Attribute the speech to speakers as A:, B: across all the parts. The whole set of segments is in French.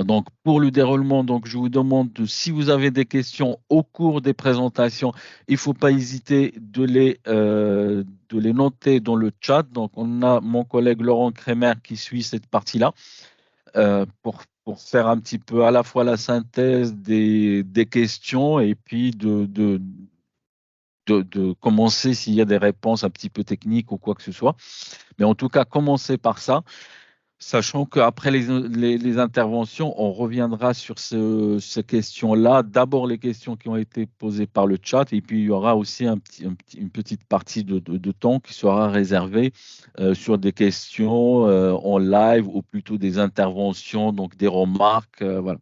A: Donc, pour le déroulement, donc, je vous demande si vous avez des questions au cours des présentations, il ne faut pas hésiter de les noter dans le chat. Donc, on a mon collègue Laurent Crémer qui suit cette partie-là pour faire un petit peu à la fois la synthèse des questions et puis de commencer s'il y a des réponses un petit peu techniques ou quoi que ce soit. Mais en tout cas, commencer par ça. Sachant qu'après les interventions, on reviendra sur ces questions-là. D'abord, les questions qui ont été posées par le chat, et puis il y aura aussi une petite partie de temps qui sera réservée sur des questions en live ou plutôt des interventions, donc des remarques. Voilà.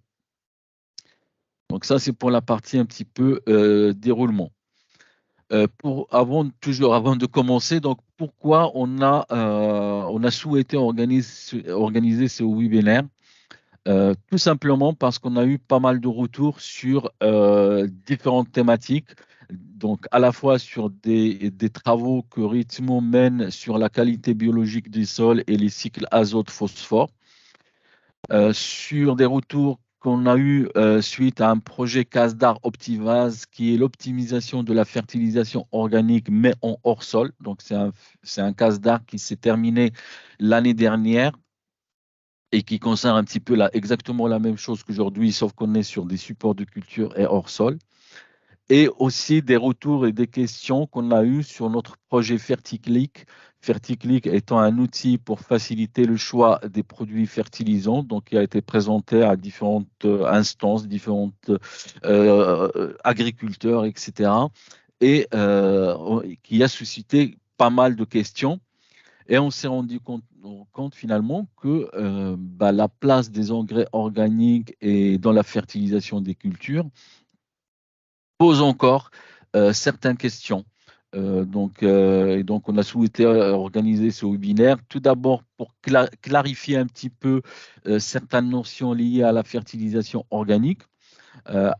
A: Donc ça, c'est pour la partie un petit peu déroulement. Toujours avant de commencer, donc pourquoi on a souhaité organiser ce webinaire? Tout simplement parce qu'on a eu pas mal de retours sur différentes thématiques, donc à la fois sur des travaux que Ritmo mène sur la qualité biologique des sols et les cycles azote-phosphore, sur des retours qu'on a eu suite à un projet CASDAR Optivase qui est l'optimisation de la fertilisation organique mais en hors sol. Donc c'est un CASDAR qui s'est terminé l'année dernière et qui concerne un petit peu exactement la même chose qu'aujourd'hui, sauf qu'on est sur des supports de culture et hors sol. Et aussi des retours et des questions qu'on a eues sur notre projet Ferticlick. Ferticlick étant un outil pour faciliter le choix des produits fertilisants, donc qui a été présenté à différentes instances, différents agriculteurs, etc. Et qui a suscité pas mal de questions. Et on s'est rendu compte finalement que la place des engrais organiques et dans la fertilisation des cultures pose encore certaines questions. Et donc, on a souhaité organiser ce webinaire, tout d'abord pour clarifier un petit peu certaines notions liées à la fertilisation organique,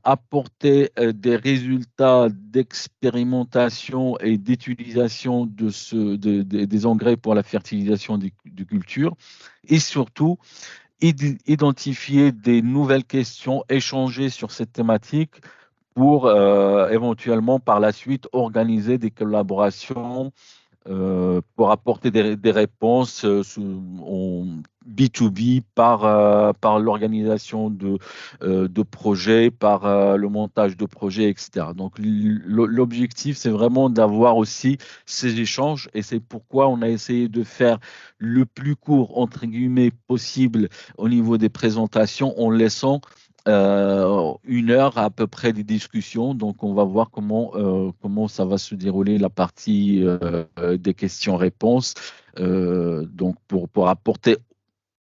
A: apporter des résultats d'expérimentation et d'utilisation des engrais pour la fertilisation des cultures et surtout identifier des nouvelles questions, échanger sur cette thématique pour éventuellement par la suite organiser des collaborations pour apporter des réponses en B2B par l'organisation de projets, par le montage de projets, etc. Donc, l'objectif, c'est vraiment d'avoir aussi ces échanges et c'est pourquoi on a essayé de faire le plus court, entre guillemets, possible au niveau des présentations en laissant une heure à peu près des discussions. Donc, on va voir comment ça va se dérouler la partie des questions-réponses. Donc, pour apporter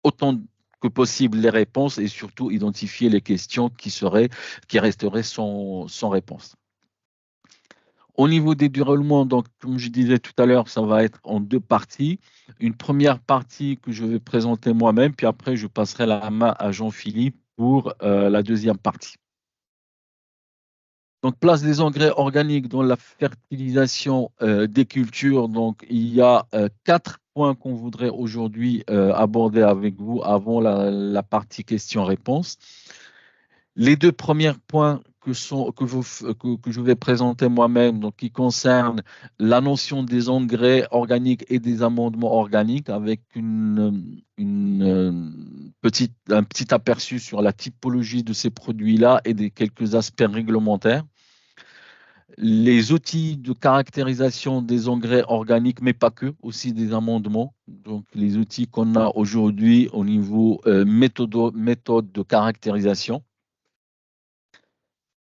A: autant que possible les réponses et surtout identifier les questions qui resteraient sans réponse. Au niveau des déroulements, donc, comme je disais tout à l'heure, ça va être en deux parties. Une première partie que je vais présenter moi-même, puis après, je passerai la main à Jean-Philippe pour la deuxième partie. Donc, place des engrais organiques dans la fertilisation des cultures. Donc, il y a 4 points qu'on voudrait aujourd'hui aborder avec vous avant la partie questions-réponses. Les deux premiers points que je vais présenter moi-même, donc qui concernent la notion des engrais organiques et des amendements organiques, avec un petit aperçu sur la typologie de ces produits-là et quelques aspects réglementaires. Les outils de caractérisation des engrais organiques, mais pas que, aussi des amendements. Donc, les outils qu'on a aujourd'hui au niveau méthode de caractérisation.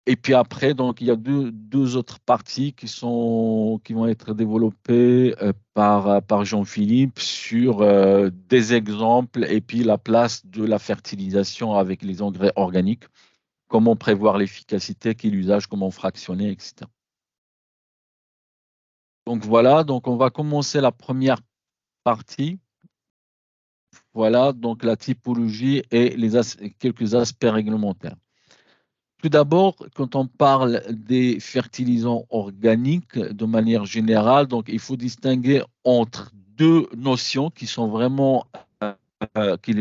A: Et puis après, donc, il y a deux autres parties qui vont être développées par Jean-Philippe sur des exemples et puis la place de la fertilisation avec les engrais organiques, comment prévoir l'efficacité, quel usage, comment fractionner, etc. Donc voilà, donc on va commencer la première partie. Voilà, donc la typologie et quelques aspects réglementaires. Tout d'abord, quand on parle des fertilisants organiques de manière générale, donc il faut distinguer entre deux notions qui sont vraiment,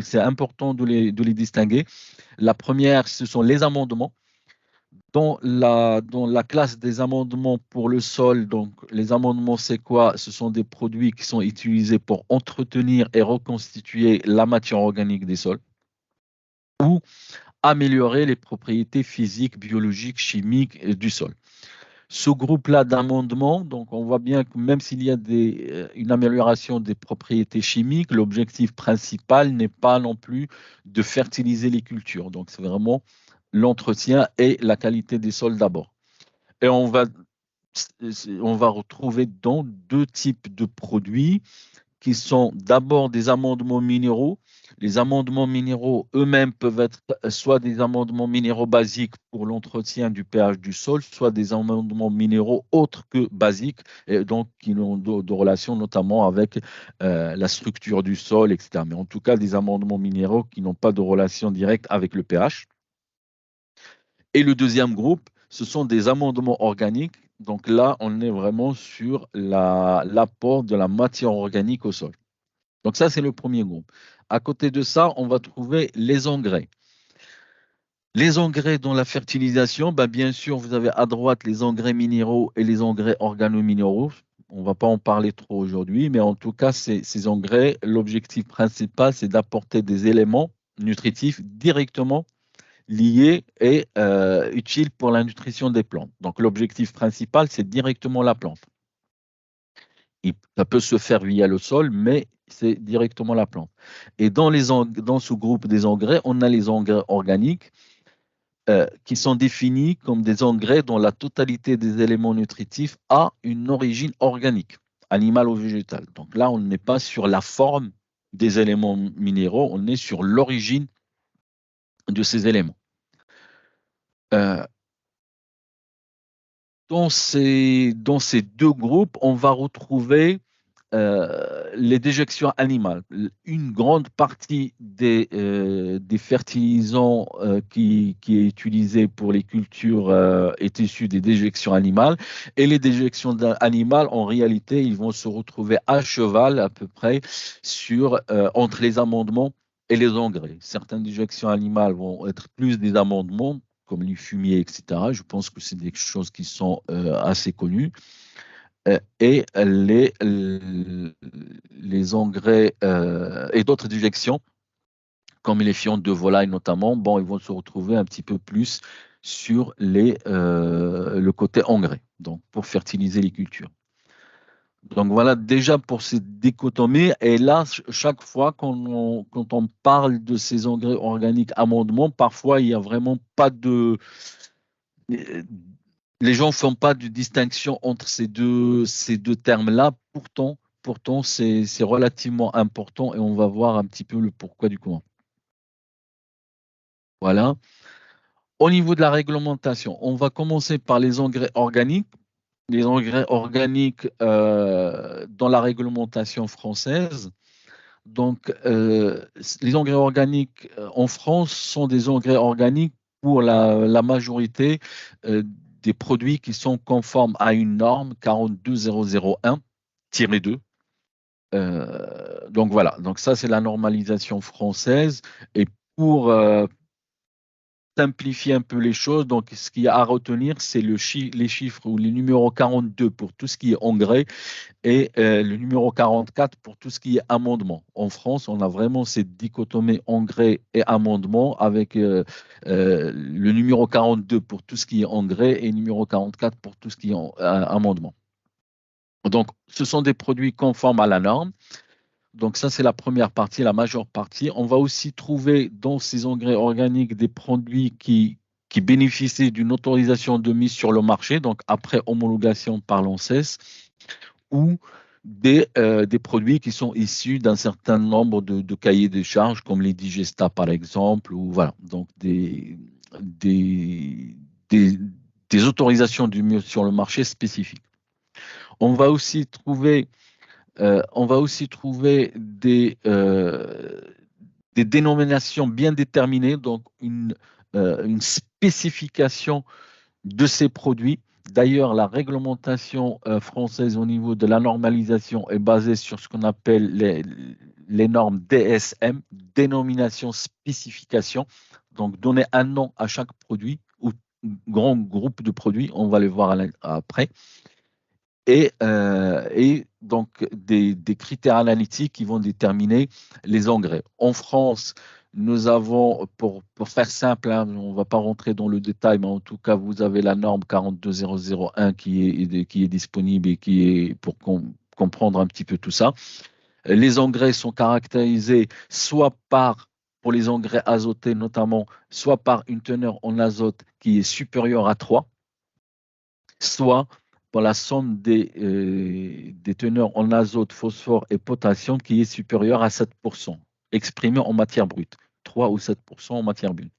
A: c'est important de les distinguer. La première, ce sont les amendements. Dans la classe des amendements pour le sol, donc les amendements, c'est quoi? Ce sont des produits qui sont utilisés pour entretenir et reconstituer la matière organique des sols ou améliorer les propriétés physiques, biologiques, chimiques du sol. Ce groupe-là d'amendements, donc on voit bien que même s'il y a une amélioration des propriétés chimiques, l'objectif principal n'est pas non plus de fertiliser les cultures. Donc c'est vraiment l'entretien et la qualité des sols d'abord. Et on va retrouver donc deux types de produits qui sont d'abord des amendements minéraux. Les amendements minéraux eux-mêmes peuvent être soit des amendements minéraux basiques pour l'entretien du pH du sol, soit des amendements minéraux autres que basiques, et donc qui ont de relations notamment avec la structure du sol, etc. Mais en tout cas, des amendements minéraux qui n'ont pas de relation directe avec le pH. Et le deuxième groupe, ce sont des amendements organiques. Donc là, on est vraiment sur l'apport de la matière organique au sol. Donc ça, c'est le premier groupe. À côté de ça, on va trouver les engrais. Les engrais dans la fertilisation, ben bien sûr, vous avez à droite les engrais minéraux et les engrais organominéraux. On ne va pas en parler trop aujourd'hui, mais en tout cas, ces engrais, l'objectif principal, c'est d'apporter des éléments nutritifs directement liés et utiles pour la nutrition des plantes. Donc l'objectif principal, c'est directement la plante. Ça peut se faire via le sol, mais c'est directement la plante. Et dans ce groupe des engrais, on a les engrais organiques qui sont définis comme des engrais dont la totalité des éléments nutritifs a une origine organique, animale ou végétale. Donc là, on n'est pas sur la forme des éléments minéraux, on est sur l'origine de ces éléments. Euh, dans ces deux groupes, on va retrouver les déjections animales. Une grande partie des fertilisants qui est utilisé pour les cultures est issue des déjections animales. Et les déjections animales, en réalité, ils vont se retrouver à cheval à peu près entre les amendements et les engrais. Certaines déjections animales vont être plus des amendements, comme les fumiers, etc. Je pense que c'est des choses qui sont assez connues. Et les engrais et d'autres déjections, comme les fientes de volaille notamment, bon, ils vont se retrouver un petit peu plus sur le côté engrais, donc pour fertiliser les cultures. Donc voilà déjà pour cette dichotomie. Et là, chaque fois quand on parle de ces engrais organiques amendements, parfois il n'y a vraiment pas de... Les gens ne font pas de distinction entre ces deux termes-là. Pourtant c'est relativement important et on va voir un petit peu le pourquoi du comment. Voilà. Au niveau de la réglementation, on va commencer par les engrais organiques. Les engrais organiques dans la réglementation française. Donc, les engrais organiques en France sont des engrais organiques pour la majorité des produits qui sont conformes à une norme 42001-2. Donc voilà, donc ça c'est la normalisation française. Et pour simplifier un peu les choses, donc ce qu'il y a à retenir, c'est les chiffres ou les numéros 42 pour tout ce qui est engrais et le numéro 44 pour tout ce qui est amendement. En France, on a vraiment cette dichotomie engrais et amendement avec le numéro 42 pour tout ce qui est engrais et le numéro 44 pour tout ce qui est amendement. Donc, ce sont des produits conformes à la norme. Donc, ça, c'est la première partie, la majeure partie. On va aussi trouver dans ces engrais organiques des produits qui bénéficient d'une autorisation de mise sur le marché, donc après homologation par l'ANSES, ou des produits qui sont issus d'un certain nombre de cahiers de charges, comme les Digesta par exemple, ou voilà, donc des autorisations de mise sur le marché spécifiques. On va aussi trouver des dénominations bien déterminées, donc une spécification de ces produits. D'ailleurs, la réglementation française au niveau de la normalisation est basée sur ce qu'on appelle les normes DSM, dénomination spécification. donc donner un nom à chaque produit ou grand groupe de produits, on va les voir après, et donc des critères analytiques qui vont déterminer les engrais. En France, nous avons, pour faire simple, hein, on ne va pas rentrer dans le détail, mais en tout cas, vous avez la norme 42001 qui est disponible et qui est pour comprendre un petit peu tout ça. Les engrais sont caractérisés soit pour les engrais azotés notamment, soit par une teneur en azote qui est supérieure à 3, soit par la somme des teneurs en azote, phosphore et potassium qui est supérieure à 7%, exprimée en matière brute, 3 ou 7% en matière brute.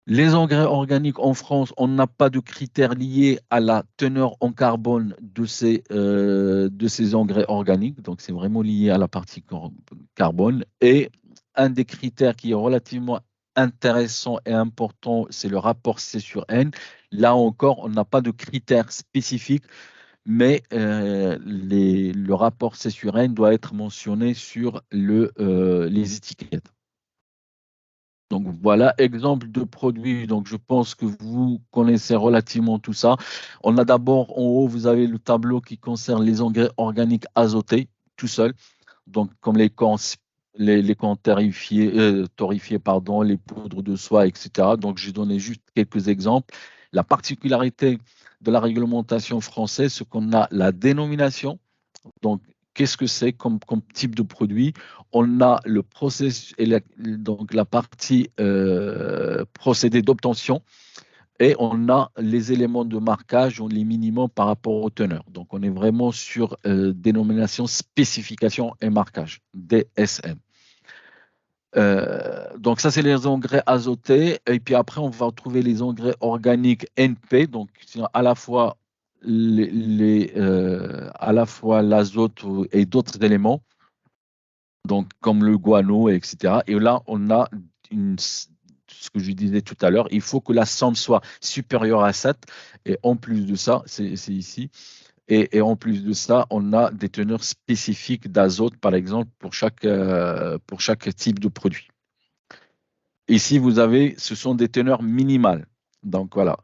A: Les engrais organiques en France, on n'a pas de critères liés à la teneur en carbone de ces engrais organiques. Donc, c'est vraiment lié à la partie carbone. Et un des critères qui est relativement intéressant et important, c'est le rapport C sur N. Là encore, on n'a pas de critères spécifiques, mais le rapport C sur N doit être mentionné sur les étiquettes. Donc voilà, exemple de produit. Donc je pense que vous connaissez relativement tout ça. On a d'abord en haut, vous avez le tableau qui concerne les engrais organiques azotés, tout seul. Donc comme les camps torréfiés, pardon, les poudres de soie, etc. Donc j'ai donné juste quelques exemples. La particularité de la réglementation française, c'est qu'on a la dénomination. Donc, qu'est-ce que c'est comme type de produit? On a le processus, donc la partie procédé d'obtention, et on a les éléments de marquage, les minimums par rapport aux teneurs. Donc, on est vraiment sur dénomination, spécification et marquage, DSM. Donc ça, c'est les engrais azotés. Et puis après, on va trouver les engrais organiques NP, donc à la fois à la fois l'azote et d'autres éléments, donc comme le guano, etc. Et là, on a ce que je disais tout à l'heure, il faut que la somme soit supérieure à 7. Et en plus de ça, c'est ici. Et en plus de ça, on a des teneurs spécifiques d'azote, par exemple, pour chaque type de produit. Ici, ce sont des teneurs minimales. Donc voilà,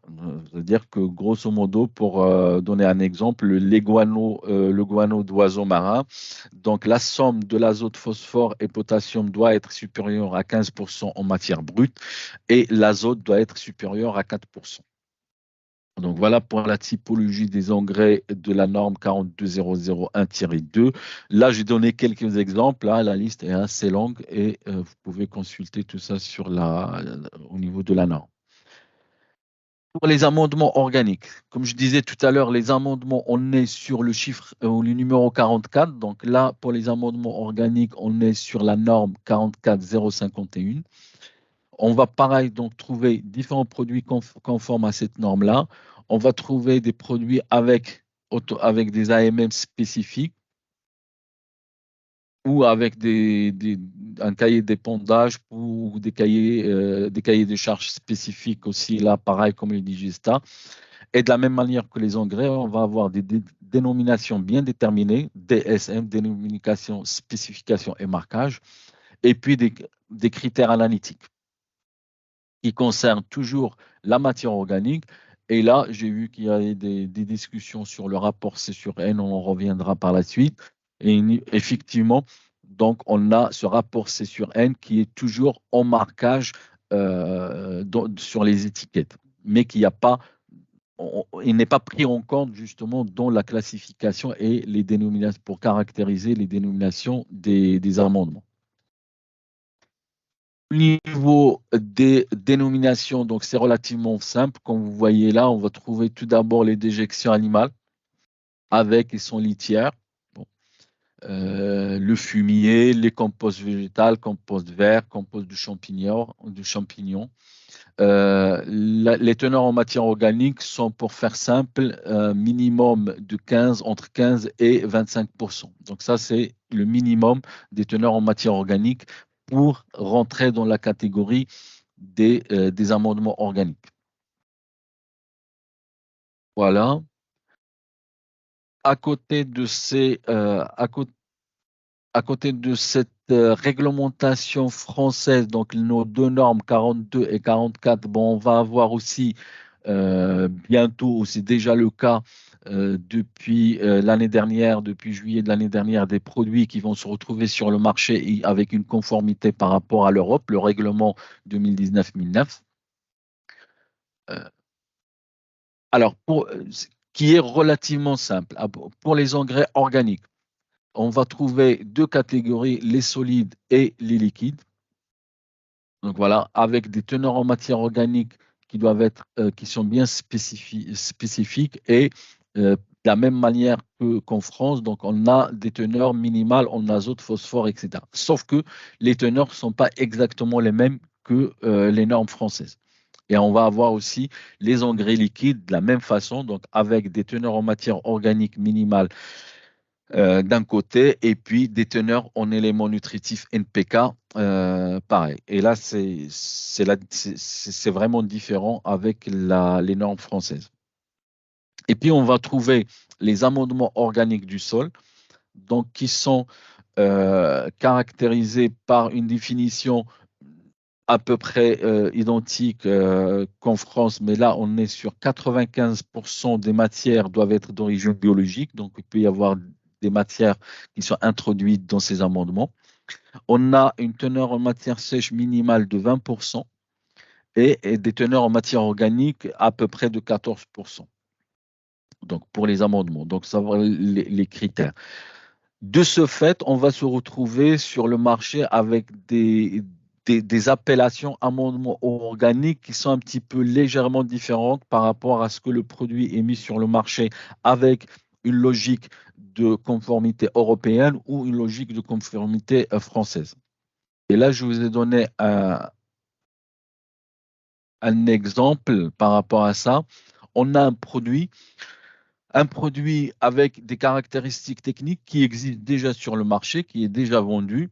A: c'est-à-dire que grosso modo, pour donner un exemple, le guano d'oiseau marin, donc la somme de l'azote, phosphore et potassium doit être supérieure à 15% en matière brute et l'azote doit être supérieur à 4%. Donc voilà pour la typologie des engrais de la norme 42001-2. Là, j'ai donné quelques exemples. Hein, la liste est assez longue et vous pouvez consulter tout ça au niveau de la norme. Pour les amendements organiques, comme je disais tout à l'heure, les amendements, on est sur le chiffre ou le numéro 44. Donc là, pour les amendements organiques, on est sur la norme 44051. On va pareil donc trouver différents produits conformes à cette norme-là. On va trouver des produits avec des AMM spécifiques ou avec un cahier d'épandage ou des cahiers de charges spécifiques aussi, là, pareil comme les Digesta. Et de la même manière que les engrais, on va avoir des dénominations bien déterminées, DSM, dénomination, spécification et marquage, et puis des critères analytiques qui concerne toujours la matière organique. Et là, j'ai vu qu'il y avait des discussions sur le rapport C sur N, on en reviendra par la suite. Et effectivement, donc on a ce rapport C sur N qui est toujours en marquage sur les étiquettes, mais qui a pas, il n'est pas pris en compte justement dans la classification et les dénominations pour caractériser les dénominations des amendements. Au niveau des dénominations, donc c'est relativement simple. Comme vous voyez là, on va trouver tout d'abord les déjections animales avec et sans litière. Bon. Le fumier, les composts végétales, compost vert, compost de champignons. Les teneurs en matière organique sont, pour faire simple, minimum de entre 15 et 25%. Donc ça, c'est le minimum des teneurs en matière organique pour rentrer dans la catégorie des amendements organiques. Voilà. À côté de ces, à côté de cette réglementation française, donc nos deux normes 42 et 44, bon, on va avoir aussi bientôt, c'est déjà le cas depuis l'année dernière, depuis juillet de l'année dernière, des produits qui vont se retrouver sur le marché avec une conformité par rapport à l'Europe, le règlement 2019-1009. Euh, alors, qui est relativement simple. Pour les engrais organiques, on va trouver deux catégories, les solides et les liquides. Donc voilà, avec des teneurs en matière organique qui doivent être, qui sont bien spécifiques et de la même manière qu'en France, donc on a des teneurs minimales en azote, phosphore, etc. Sauf que les teneurs ne sont pas exactement les mêmes que les normes françaises. Et on va avoir aussi les engrais liquides de la même façon, donc avec des teneurs en matière organique minimale d'un côté, et puis des teneurs en éléments nutritifs NPK, pareil. Et là, c'est vraiment différent avec les normes françaises. Et puis, on va trouver les amendements organiques du sol, donc qui sont caractérisés par une définition à peu près identique qu'en France, mais là, on est sur 95% des matières doivent être d'origine biologique, donc il peut y avoir des matières qui sont introduites dans ces amendements. On a une teneur en matière sèche minimale de 20% et des teneurs en matière organique à peu près de 14%. Donc pour les amendements, donc ça va les critères. De ce fait, on va se retrouver sur le marché avec des appellations amendements organiques qui sont un petit peu légèrement différentes par rapport à ce que le produit est mis sur le marché avec une logique de conformité européenne ou une logique de conformité française. Et là, je vous ai donné un exemple par rapport à ça. On a un produit avec des caractéristiques techniques qui existent déjà sur le marché, qui est déjà vendu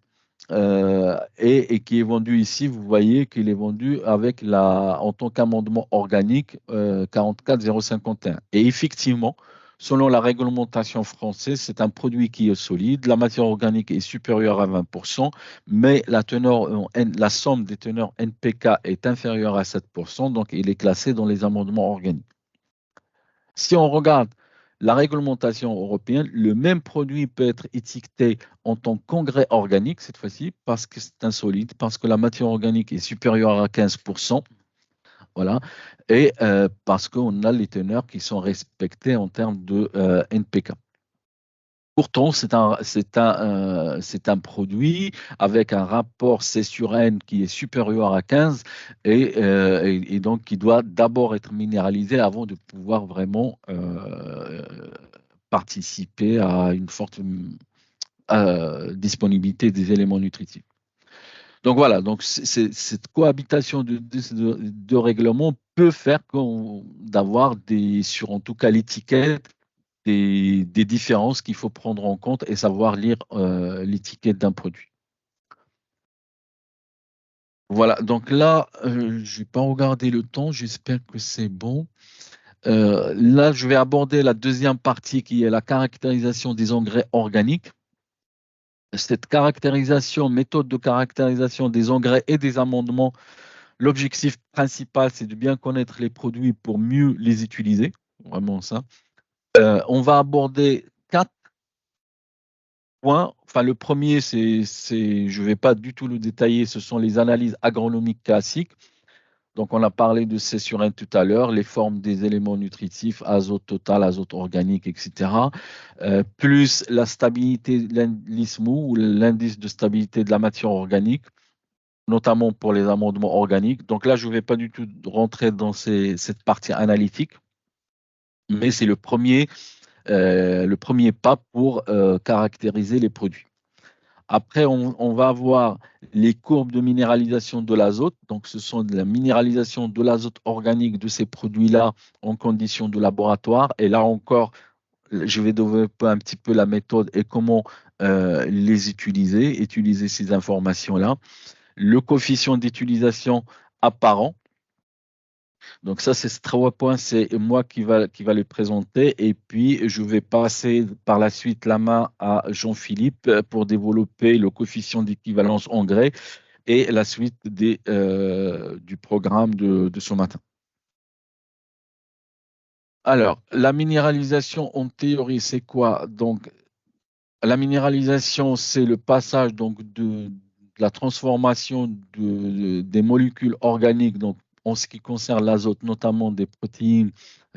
A: et qui est vendu ici. Vous voyez qu'il est vendu avec en tant qu'amendement organique 44051. Et effectivement, selon la réglementation française, c'est un produit qui est solide. La matière organique est supérieure à 20%, mais la somme des teneurs NPK est inférieure à 7%, donc il est classé dans les amendements organiques. Si on regarde la réglementation européenne, le même produit peut être étiqueté en tant qu'engrais organique cette fois-ci parce que c'est insolite, parce que la matière organique est supérieure à 15%, voilà, et parce qu'on a les teneurs qui sont respectées en termes de NPK. Pourtant, c'est un produit avec un rapport C sur N qui est supérieur à 15 et donc qui doit d'abord être minéralisé avant de pouvoir vraiment participer à une forte disponibilité des éléments nutritifs. Donc voilà, donc cette cohabitation de règlements peut faire d'avoir sur en tout cas l'étiquette des différences qu'il faut prendre en compte et savoir lire l'étiquette d'un produit. Voilà, donc là, je n'ai pas regardé le temps, j'espère que c'est bon. Là, je vais aborder la deuxième partie qui est la caractérisation des engrais organiques. Cette caractérisation, méthode de caractérisation des engrais et des amendements, l'objectif principal, c'est de bien connaître les produits pour mieux les utiliser. Vraiment ça. On va aborder 4 points. Enfin, le premier, je ne vais pas du tout le détailler, ce sont les analyses agronomiques classiques. Donc, on a parlé de C sur N tout à l'heure, les formes des éléments nutritifs, azote total, azote organique, etc. Plus la stabilité, l'ISMU ou l'indice de stabilité de la matière organique, notamment pour les amendements organiques. Donc là, je ne vais pas du tout rentrer dans cette partie analytique, mais c'est le premier pas pour caractériser les produits. Après, on va avoir les courbes de minéralisation de l'azote. Donc, ce sont de la minéralisation de l'azote organique de ces produits-là en conditions de laboratoire. Et là encore, je vais développer un petit peu la méthode et comment les utiliser ces informations-là. Le coefficient d'utilisation apparent. Donc ça, ces 3 points, c'est moi qui va les présenter. Et puis, je vais passer par la suite la main à Jean-Philippe pour développer le coefficient d'équivalence engrais et la suite du programme de ce matin. Alors, la minéralisation en théorie, c'est quoi? Donc, la minéralisation, c'est le passage donc, de la transformation des molécules organiques, donc en ce qui concerne l'azote, notamment des protéines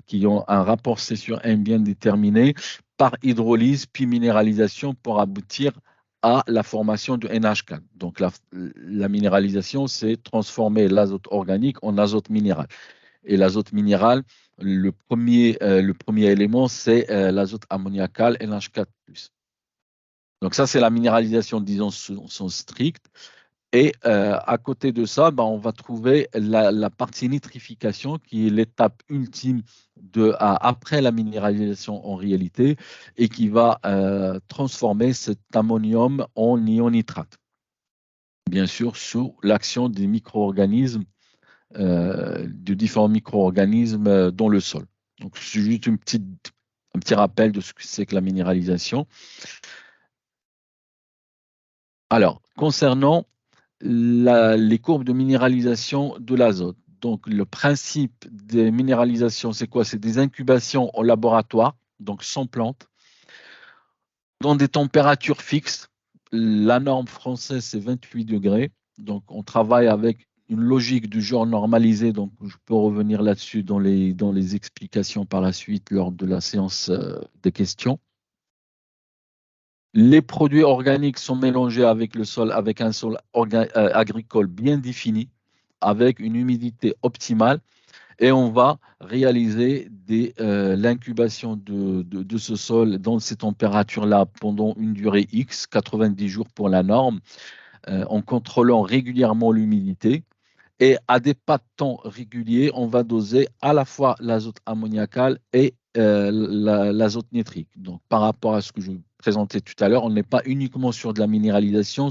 A: qui ont un rapport C/N bien déterminé, par hydrolyse puis minéralisation pour aboutir à la formation de NH4. Donc la minéralisation, c'est transformer l'azote organique en azote minéral. Et l'azote minéral, le premier élément, c'est l'azote ammoniacal NH4+. Donc ça, c'est la minéralisation, disons, sous sens strict. Et à côté de ça, on va trouver la partie nitrification qui est l'étape ultime après la minéralisation en réalité et qui va transformer cet ammonium en ion nitrate. Bien sûr, sous l'action des micro-organismes, de différents micro-organismes dans le sol. Donc, c'est juste un petit rappel de ce que c'est que la minéralisation. Alors, concernant les courbes de minéralisation de l'azote. Donc, le principe des minéralisations, c'est quoi? C'est des incubations au laboratoire, donc sans plante, dans des températures fixes. La norme française, c'est 28 degrés. Donc, on travaille avec une logique du genre normalisé. Donc, je peux revenir là-dessus dans les explications par la suite lors de la séance des questions. Les produits organiques sont mélangés avec le sol, avec un sol agricole bien défini, avec une humidité optimale, et on va réaliser l'incubation de ce sol dans ces températures-là pendant une durée X, 90 jours pour la norme, en contrôlant régulièrement l'humidité. Et à des pas de temps réguliers, on va doser à la fois l'azote ammoniacal et l'azote nitrique. Donc, par rapport à ce que je présentais tout à l'heure, on n'est pas uniquement sur de la minéralisation,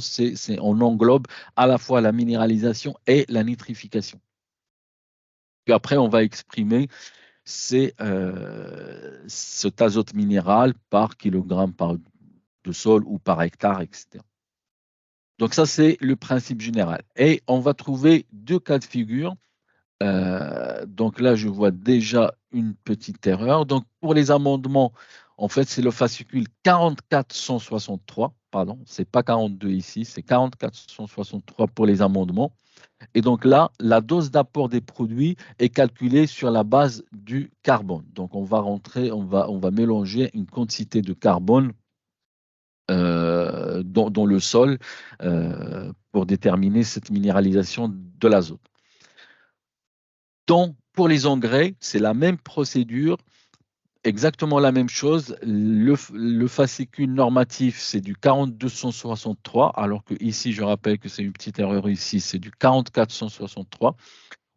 A: on englobe à la fois la minéralisation et la nitrification. Puis après, on va exprimer cet azote minéral par kilogramme de sol ou par hectare, etc. Donc ça, c'est le principe général. Et on va trouver 2 cas de figure. Donc là, je vois déjà une petite erreur. Donc pour les amendements, en fait, c'est le fascicule 4463. Pardon, c'est pas 42 ici, c'est 4463 pour les amendements. Et donc là, la dose d'apport des produits est calculée sur la base du carbone. Donc on va mélanger une quantité de carbone dans le sol pour déterminer cette minéralisation de l'azote. Donc, pour les engrais, c'est la même procédure, exactement la même chose. Le fascicule normatif, c'est du 4263, alors que ici, je rappelle que c'est une petite erreur ici, c'est du 4463,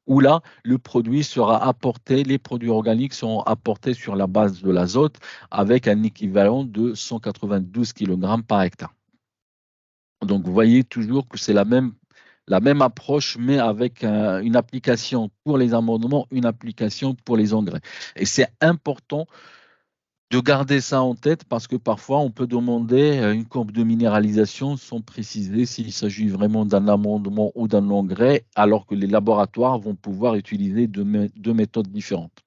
A: où là, le produit sera apporté, les produits organiques seront apportés sur la base de l'azote avec un équivalent de 192 kg par hectare. Donc, vous voyez toujours que c'est la même approche, mais avec une application pour les amendements, une application pour les engrais. Et c'est important de garder ça en tête parce que parfois, on peut demander une courbe de minéralisation sans préciser s'il s'agit vraiment d'un amendement ou d'un engrais, alors que les laboratoires vont pouvoir utiliser deux méthodes différentes.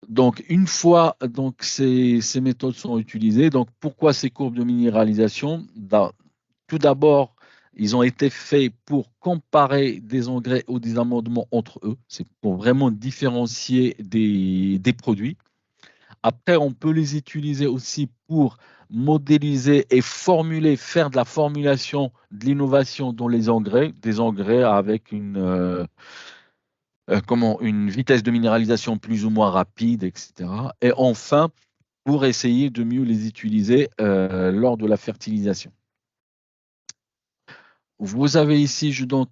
A: Donc, une fois donc, ces méthodes sont utilisées, donc pourquoi ces courbes de minéralisation? Tout d'abord, ils ont été faits pour comparer des engrais ou des amendements entre eux. C'est pour vraiment différencier des produits. Après, on peut les utiliser aussi pour modéliser et faire de la formulation de l'innovation dans les engrais, des engrais avec une vitesse de minéralisation plus ou moins rapide, etc. Et enfin, pour essayer de mieux les utiliser lors de la fertilisation. Vous avez ici, je donne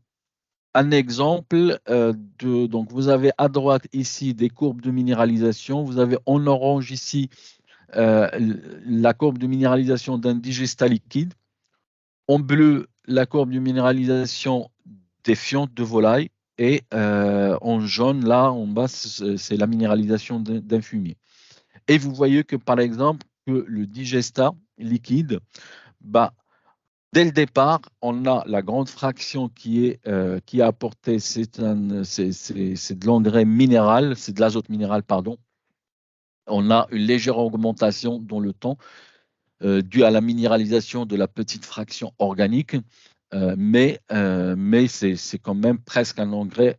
A: un exemple. Donc, vous avez à droite ici des courbes de minéralisation. Vous avez en orange ici la courbe de minéralisation d'un digestat liquide. En bleu, la courbe de minéralisation des fientes de volaille. Et en jaune, là, en bas, c'est la minéralisation d'un fumier. Et vous voyez que, par exemple, que le digesta liquide, bah, dès le départ, on a la grande fraction qui est apportée, c'est de l'engrais minéral, c'est de l'azote minéral, pardon. On a une légère augmentation dans le temps due à la minéralisation de la petite fraction organique, mais c'est quand même presque un engrais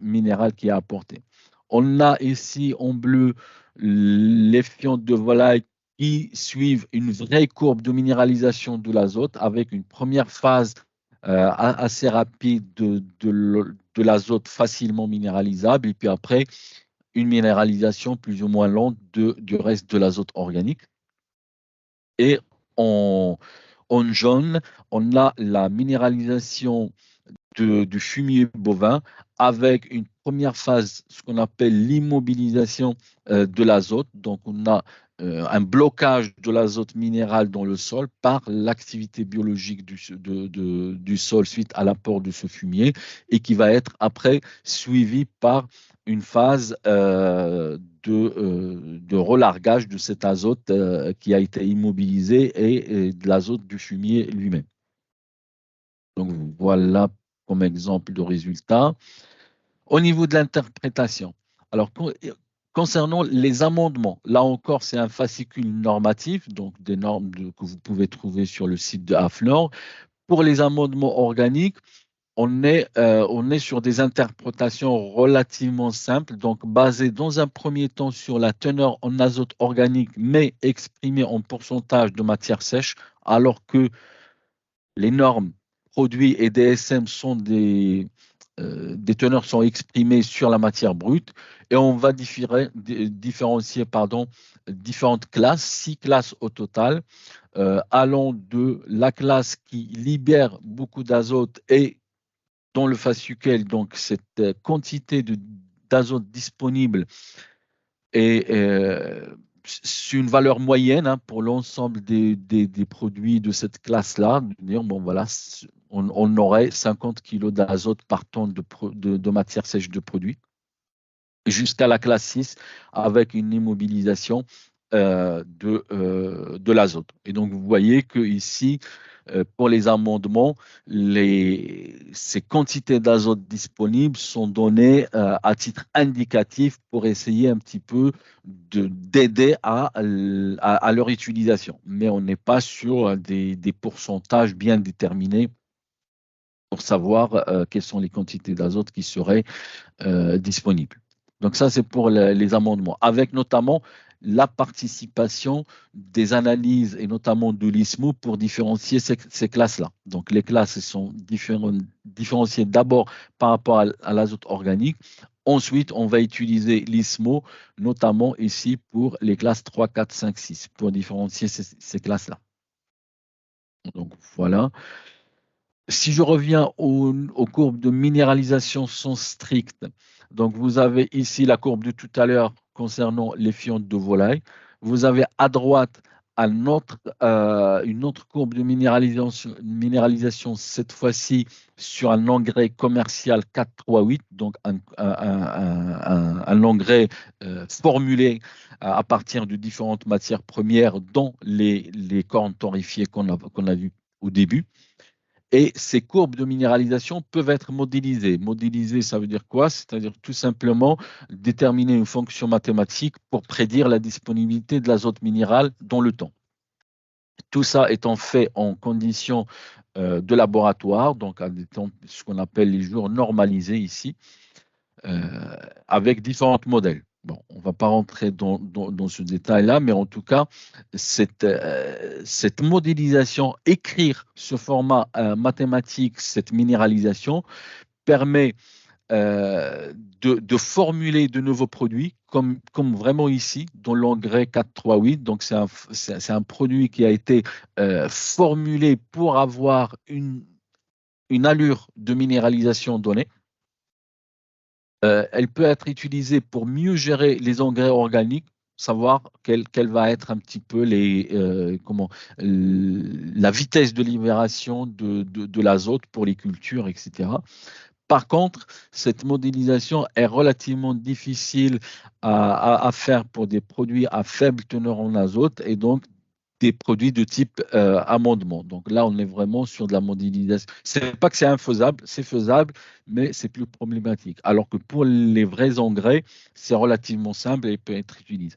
A: minéral qui est apporté. On a ici en bleu les fientes de volaille qui suivent une vraie courbe de minéralisation de l'azote avec une première phase assez rapide de l'azote facilement minéralisable et puis après une minéralisation plus ou moins lente du reste de l'azote organique. Et en, en jaune, on a la minéralisation du fumier bovin avec une première phase, ce qu'on appelle l'immobilisation de l'azote. Donc, on a un blocage de l'azote minéral dans le sol par l'activité biologique du sol suite à l'apport de ce fumier et qui va être après suivi par une phase de relargage de cet azote qui a été immobilisé et de l'azote du fumier lui-même. Donc voilà comme exemple de résultat. Au niveau de l'interprétation, alors concernant les amendements, là encore, c'est un fascicule normatif, donc des normes que vous pouvez trouver sur le site de AFNOR. Pour les amendements organiques, on est sur des interprétations relativement simples, donc basées dans un premier temps sur la teneur en azote organique, mais exprimée en pourcentage de matière sèche, alors que les normes produits et DSM sont des teneurs sont exprimées sur la matière brute et on va différencier différentes classes, 6 classes au total, allant de la classe qui libère beaucoup d'azote et dans le fascicle, donc cette quantité d'azote disponible est c'est une valeur moyenne pour l'ensemble des produits de cette classe-là. Bon, voilà, on aurait 50 kg d'azote par tonne de matière sèche de produit, jusqu'à la classe 6 avec une immobilisation de l'azote. Et donc, vous voyez que ici, pour les amendements, ces quantités d'azote disponibles sont données à titre indicatif pour essayer un petit peu d'aider à leur utilisation. Mais on n'est pas sur des pourcentages bien déterminés pour savoir quelles sont les quantités d'azote qui seraient disponibles. Donc ça, c'est pour les amendements, avec notamment la participation des analyses et notamment de l'ISMO pour différencier ces classes-là. Donc les classes sont différenciées d'abord par rapport à l'azote organique. Ensuite, on va utiliser l'ISMO, notamment ici pour les classes 3, 4, 5, 6, pour différencier ces classes-là. Donc voilà. Si je reviens aux courbes de minéralisation sont strictes, donc vous avez ici la courbe de tout à l'heure concernant les fientes de volaille. Vous avez à droite une autre courbe de minéralisation, cette fois-ci sur un engrais commercial 438, donc un engrais formulé à partir de différentes matières premières, dont les cornes torréfiées qu'on a vues au début. Et ces courbes de minéralisation peuvent être modélisées. Modéliser, ça veut dire quoi? C'est-à-dire tout simplement déterminer une fonction mathématique pour prédire la disponibilité de l'azote minéral dans le temps. Tout ça étant fait en conditions de laboratoire, donc à des temps, ce qu'on appelle les jours normalisés ici, avec différents modèles. Bon, on ne va pas rentrer dans ce détail-là, mais en tout cas, cette modélisation, écrire ce format mathématique, cette minéralisation, permet de formuler de nouveaux produits, comme vraiment ici, dans l'engrais 438. Donc, c'est un produit qui a été formulé pour avoir une allure de minéralisation donnée. Elle peut être utilisée pour mieux gérer les engrais organiques, savoir quelle va être un petit peu la vitesse de libération de l'azote pour les cultures, etc. Par contre, cette modélisation est relativement difficile à faire pour des produits à faible teneur en azote et donc des produits de type amendement. Donc là, on est vraiment sur de la modélisation. C'est pas que c'est infaisable, c'est faisable, mais c'est plus problématique. Alors que pour les vrais engrais, c'est relativement simple et peut être utilisé.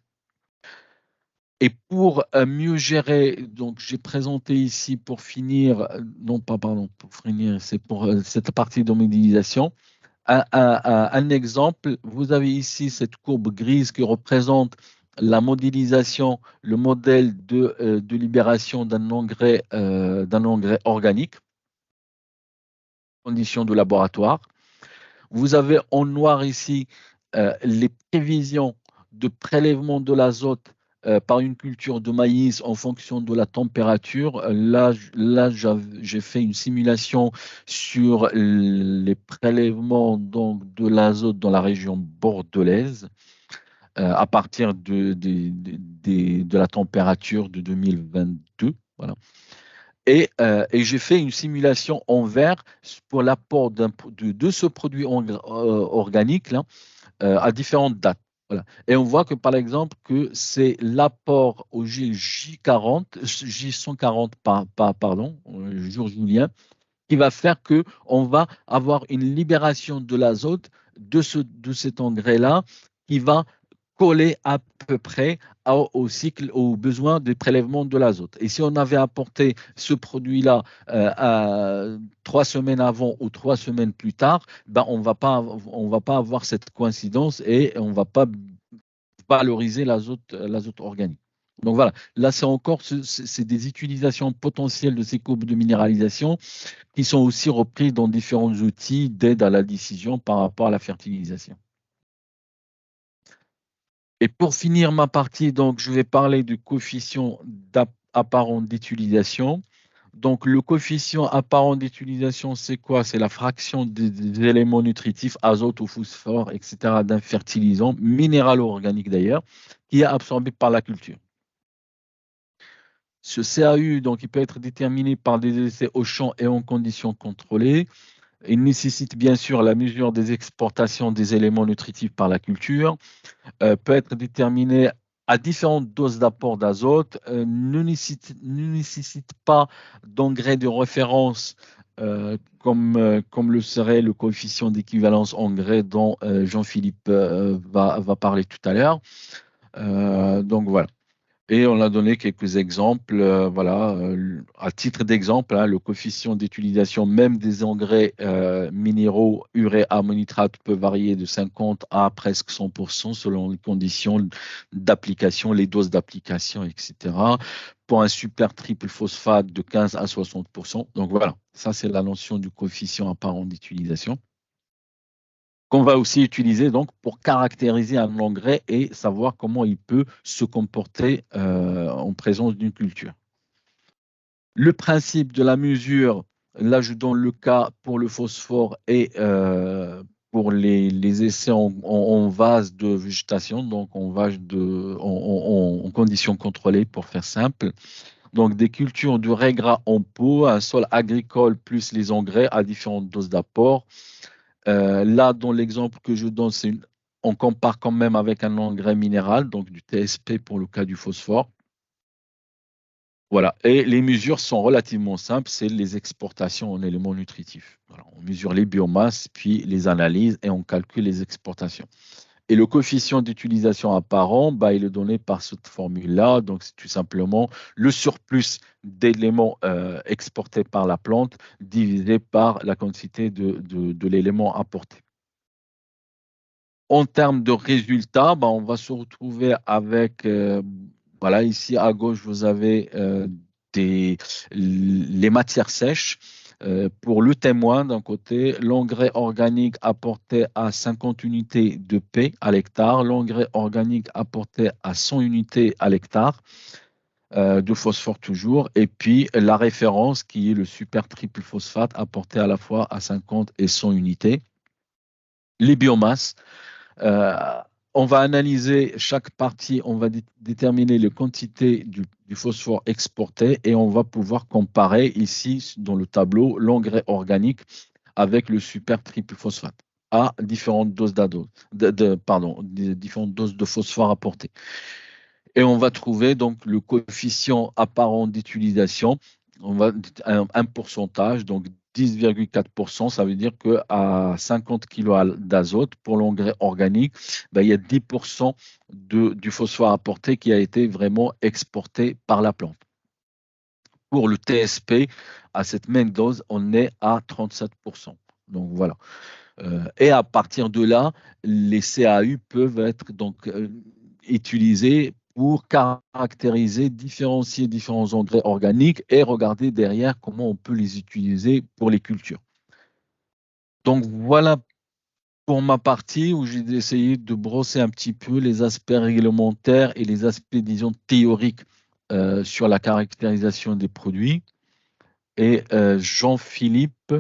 A: Et pour mieux gérer, donc j'ai présenté ici pour finir, non pas pardon, pour finir, c'est pour cette partie de modélisation. Un exemple, vous avez ici cette courbe grise qui représente la modélisation, le modèle de libération d'un engrais organique, conditions de laboratoire. Vous avez en noir ici les prévisions de prélèvement de l'azote par une culture de maïs en fonction de la température. Là j'ai fait une simulation sur les prélèvements donc, de l'azote dans la région bordelaise à partir de la température de 2022. Voilà. Et j'ai fait une simulation en vert pour l'apport de ce produit organique là, à différentes dates. Voilà. Et on voit que par exemple que c'est l'apport au J40, J140 pardon, jour julien, qui va faire que on va avoir une libération de l'azote de cet engrais-là qui va coller à peu près au cycle, aux besoins de prélèvement de l'azote. Et si on avait apporté ce produit-là 3 semaines avant ou 3 semaines plus tard, ben on va pas avoir cette coïncidence et on ne va pas valoriser l'azote organique. Donc voilà, là c'est encore c'est des utilisations potentielles de ces courbes de minéralisation qui sont aussi reprises dans différents outils d'aide à la décision par rapport à la fertilisation. Et pour finir ma partie, donc, je vais parler du coefficient apparent d'utilisation. Donc, le coefficient apparent d'utilisation, c'est quoi? C'est la fraction des éléments nutritifs, azote ou phosphore, etc., d'un fertilisant, minéral ou organique d'ailleurs, qui est absorbé par la culture. Ce CAU, donc, il peut être déterminé par des essais au champ et en conditions contrôlées. Il nécessite bien sûr la mesure des exportations des éléments nutritifs par la culture. Peut être déterminé à différentes doses d'apport d'azote, ne nécessite pas d'engrais de référence comme le serait le coefficient d'équivalence engrais dont Jean-Philippe va parler tout à l'heure. Donc voilà. Et on a donné quelques exemples. Voilà, à titre d'exemple, hein, le coefficient d'utilisation même des engrais minéraux, urée, ammonitrate, peut varier de 50 à presque 100% selon les conditions d'application, les doses d'application, etc. Pour un super triple phosphate de 15 à 60%. Donc voilà, ça c'est la notion du coefficient apparent d'utilisation qu'on va aussi utiliser donc pour caractériser un engrais et savoir comment il peut se comporter en présence d'une culture. Le principe de la mesure, là je donne le cas pour le phosphore et pour les essais en vase de végétation, donc en conditions contrôlées pour faire simple. Donc des cultures de raie gras en pot, un sol agricole plus les engrais à différentes doses d'apport. Là, dans l'exemple que je donne, on compare quand même avec un engrais minéral, donc du TSP pour le cas du phosphore. Voilà. Et les mesures sont relativement simples, c'est les exportations en éléments nutritifs. Voilà. On mesure les biomasses, puis les analyse et on calcule les exportations. Et le coefficient d'utilisation apparent, bah, il est donné par cette formule-là. Donc, c'est tout simplement le surplus d'éléments exportés par la plante divisé par la quantité de l'élément apporté. En termes de résultats, bah, on va se retrouver avec, voilà, ici à gauche, vous avez les matières sèches. Pour le témoin, d'un côté, l'engrais organique apporté à 50 unités de P à l'hectare, l'engrais organique apporté à 100 unités à l'hectare, de phosphore toujours, et puis la référence qui est le super triple phosphate apporté à la fois à 50 et 100 unités. Les biomasses. Euh, on va analyser chaque partie, on va déterminer les quantités du phosphore exporté et on va pouvoir comparer ici dans le tableau l'engrais organique avec le super triple phosphate à différentes doses différentes doses de phosphore apportées. Et on va trouver donc le coefficient apparent d'utilisation, on va un pourcentage, donc 10,4%, ça veut dire qu'à 50 kg d'azote pour l'engrais organique, ben, il y a 10% du phosphore apporté qui a été vraiment exporté par la plante. Pour le TSP, à cette même dose, on est à 37%. Donc voilà. Et à partir de là, les CAU peuvent être donc utilisés pour caractériser, différencier différents engrais organiques et regarder derrière comment on peut les utiliser pour les cultures. Donc voilà pour ma partie où j'ai essayé de brosser un petit peu les aspects réglementaires et les aspects, disons, théoriques sur la caractérisation des produits. Et Jean-Philippe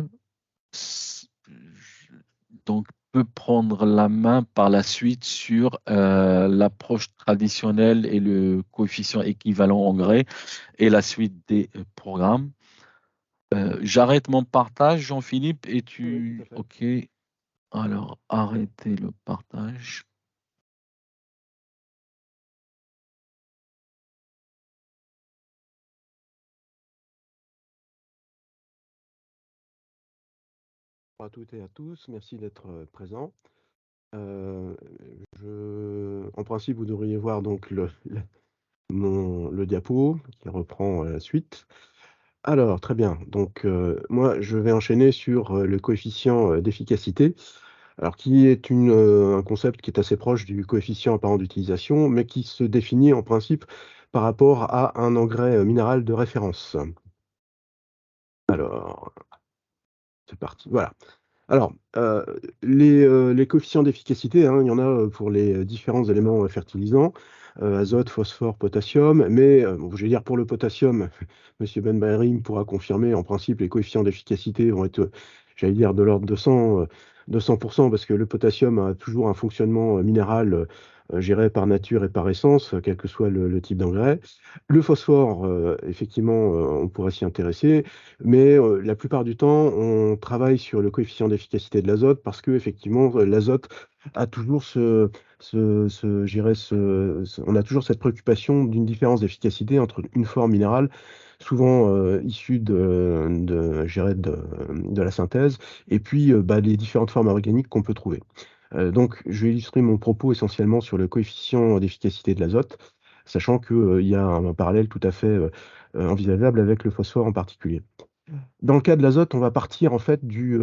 A: donc, peut prendre la main par la suite sur l'approche traditionnelle et le coefficient équivalent engrais et la suite des programmes. J'arrête mon partage, Jean-Philippe, et
B: Oui, tout à
A: tu...
B: fait.
A: OK. Alors, arrêtez le partage.
B: Bonjour à toutes et à tous, merci d'être présents. En principe, vous devriez voir donc le diapo qui reprend la suite. Alors, très bien. Donc, moi, je vais enchaîner sur le coefficient d'efficacité, alors qui est un concept qui est assez proche du coefficient apparent d'utilisation, mais qui se définit en principe par rapport à un engrais minéral de référence. Alors, c'est parti. Voilà. Alors, les coefficients d'efficacité, hein, il y en a pour les différents éléments fertilisants, azote, phosphore, potassium, mais bon, je vais dire pour le potassium, Monsieur Ben Bayrim pourra confirmer, en principe, les coefficients d'efficacité vont être, j'allais dire, de l'ordre de 100%, parce que le potassium a toujours un fonctionnement minéral géré par nature et par essence, quel que soit le type d'engrais. Le phosphore, effectivement, on pourrait s'y intéresser, mais la plupart du temps, on travaille sur le coefficient d'efficacité de l'azote parce qu'effectivement, l'azote a toujours je dirais on a toujours cette préoccupation d'une différence d'efficacité entre une forme minérale, souvent issue je dirais de la synthèse, et puis bah, les différentes formes organiques qu'on peut trouver. Donc, je vais illustrer mon propos essentiellement sur le coefficient d'efficacité de l'azote, sachant qu'il y a un parallèle tout à fait envisageable avec le phosphore en particulier. Dans le cas de l'azote, on va partir en fait du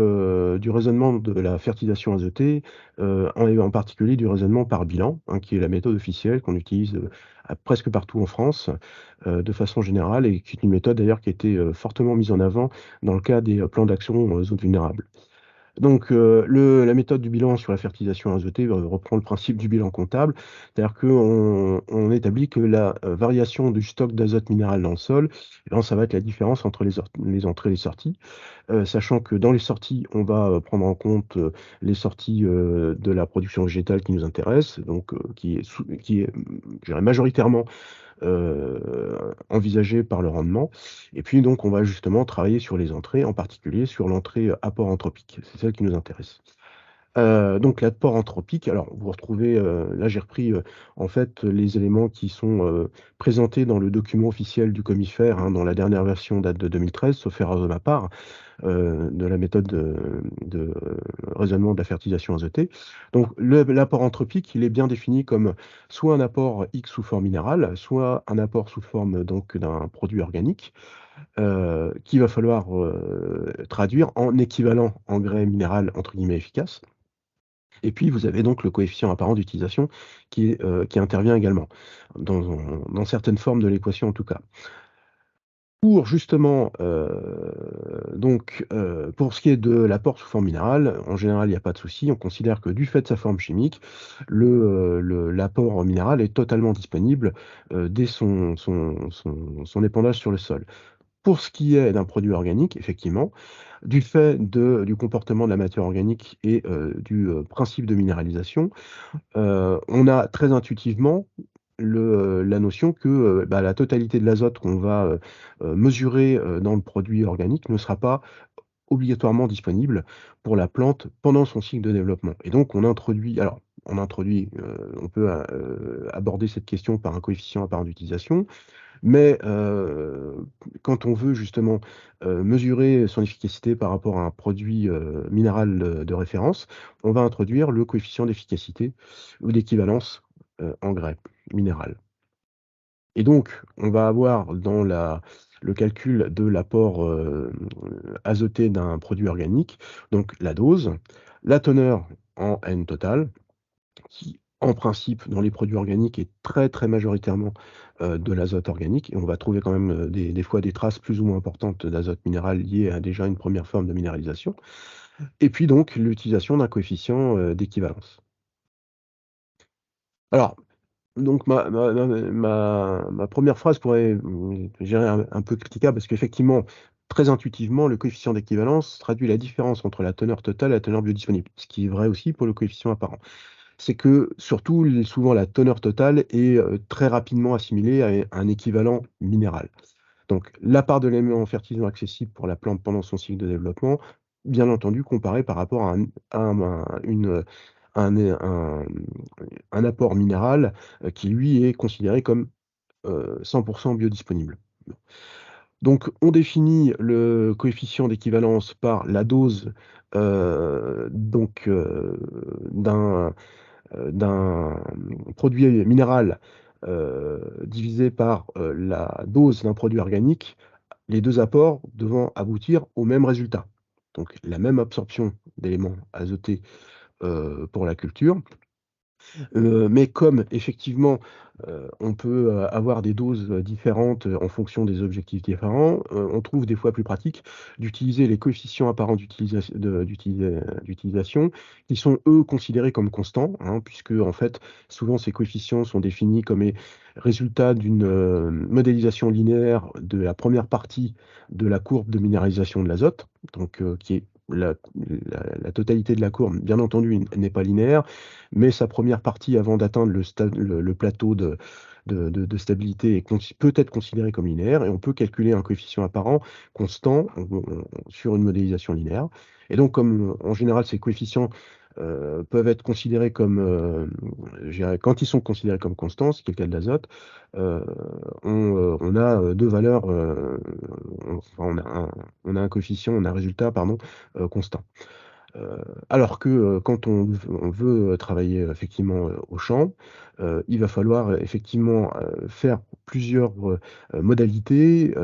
B: raisonnement de la fertilisation azotée, en particulier du raisonnement par bilan, hein, qui est la méthode officielle qu'on utilise presque partout en France, de façon générale, et qui est une méthode d'ailleurs qui a été fortement mise en avant dans le cas des plans d'action zones vulnérables. Donc, la méthode du bilan sur la fertilisation azotée reprend le principe du bilan comptable, c'est-à-dire qu'on établit que la variation du stock d'azote minéral dans le sol, eh ben, ça va être la différence entre les entrées et les sorties, sachant que dans les sorties, on va prendre en compte les sorties de la production végétale qui nous intéresse, donc qui est, je dirais, majoritairement envisagée par le rendement. Et puis donc, on va justement travailler sur les entrées, en particulier sur l'entrée apport anthropique. C'est celle qui nous intéresse. Donc l'apport anthropique, alors vous retrouvez, là j'ai repris en fait les éléments qui sont présentés dans le document officiel du Comifère, hein, dont la dernière version date de 2013, sauf erreur de ma part, de la méthode de raisonnement de la fertilisation azotée. Donc l'apport anthropique, il est bien défini comme soit un apport X sous forme minérale, soit un apport sous forme donc d'un produit organique, qu'il va falloir traduire en équivalent engrais minéral entre guillemets efficace. Et puis vous avez donc le coefficient apparent d'utilisation qui intervient également, dans certaines formes de l'équation en tout cas. Pour justement, pour ce qui est de l'apport sous forme minérale, en général, il n'y a pas de souci. On considère que du fait de sa forme chimique, l'apport minéral est totalement disponible, dès son épandage sur le sol. Pour ce qui est d'un produit organique, effectivement, du fait du comportement de la matière organique et du principe de minéralisation, on a très intuitivement la notion que bah, la totalité de l'azote qu'on va mesurer dans le produit organique ne sera pas obligatoirement disponible pour la plante pendant son cycle de développement. Et donc on introduit, on peut aborder cette question par un coefficient apparent d'utilisation, mais quand on veut justement mesurer son efficacité par rapport à un produit minéral de référence, on va introduire le coefficient d'efficacité ou d'équivalence engrais minéral. Et donc, on va avoir dans le calcul de l'apport azoté d'un produit organique, donc la dose, la teneur en N total, qui, en principe, dans les produits organiques, est très, très majoritairement de l'azote organique. Et on va trouver quand même des fois des traces plus ou moins importantes d'azote minéral liées à déjà une première forme de minéralisation. Et puis donc, l'utilisation d'un coefficient d'équivalence. Alors, donc ma première phrase pourrait, un peu critiquable parce qu'effectivement, très intuitivement, le coefficient d'équivalence traduit la différence entre la teneur totale et la teneur biodisponible, ce qui est vrai aussi pour le coefficient apparent. C'est que surtout, souvent la teneur totale est très rapidement assimilée à un équivalent minéral. Donc la part de l'élément fertilisant accessible pour la plante pendant son cycle de développement, bien entendu comparée par rapport à un apport minéral qui lui est considéré comme 100 biodisponible. Donc on définit le coefficient d'équivalence par la dose d'un produit minéral divisé par la dose d'un produit organique, les 2 apports devant aboutir au même résultat. Donc la même absorption d'éléments azotés pour la culture. Mais comme effectivement, on peut avoir des doses différentes en fonction des objectifs différents, on trouve des fois plus pratique d'utiliser les coefficients apparents d'utilisation qui sont, eux, considérés comme constants, hein, puisque en fait, souvent ces coefficients sont définis comme résultat d'une modélisation linéaire de la première partie de la courbe de minéralisation de l'azote, donc qui est la totalité de la courbe, bien entendu, n'est pas linéaire, mais sa première partie, avant d'atteindre le plateau de stabilité, peut être considérée comme linéaire, et on peut calculer un coefficient apparent constant sur une modélisation linéaire. Et donc, comme en général, ces coefficients peuvent être considérés comme, quand ils sont considérés comme constants, ce qui est le cas de l'azote, on a deux valeurs, on a un coefficient, on a un résultat, pardon, constant. Alors que quand on veut travailler effectivement au champ, il va falloir effectivement faire plusieurs modalités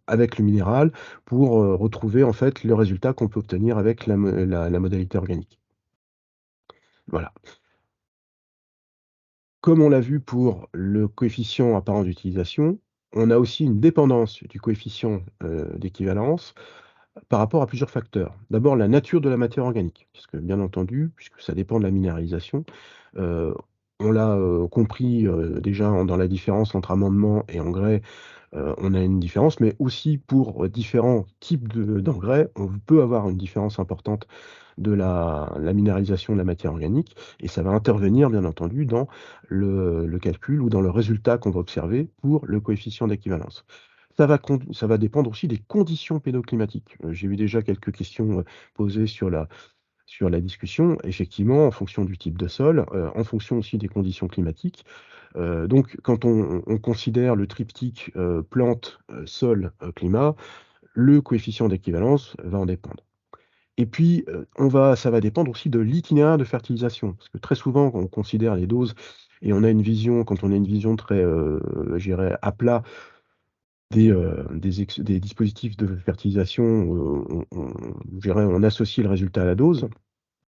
B: avec le minéral pour retrouver en fait le résultat qu'on peut obtenir avec la modalité organique. Voilà. Comme on l'a vu pour le coefficient apparent d'utilisation, on a aussi une dépendance du coefficient d'équivalence par rapport à plusieurs facteurs. D'abord, la nature de la matière organique, puisque bien entendu, puisque ça dépend de la minéralisation, heu, on l'a compris déjà dans la différence entre amendement et engrais, on a une différence, mais aussi pour différents types d'engrais, on peut avoir une différence importante de la minéralisation de la matière organique, et ça va intervenir bien entendu dans le calcul ou dans le résultat qu'on va observer pour le coefficient d'équivalence. Ça va dépendre aussi des conditions pédoclimatiques. J'ai eu déjà quelques questions posées sur la discussion. Effectivement, en fonction du type de sol, en fonction aussi des conditions climatiques. Donc quand on considère le triptyque plante, sol, climat, le coefficient d'équivalence va en dépendre. Et puis, ça va dépendre aussi de l'itinéraire de fertilisation. Parce que très souvent, quand on considère les doses et quand on a une vision très, je dirais, à plat des dispositifs de fertilisation, je dirais, on associe le résultat à la dose.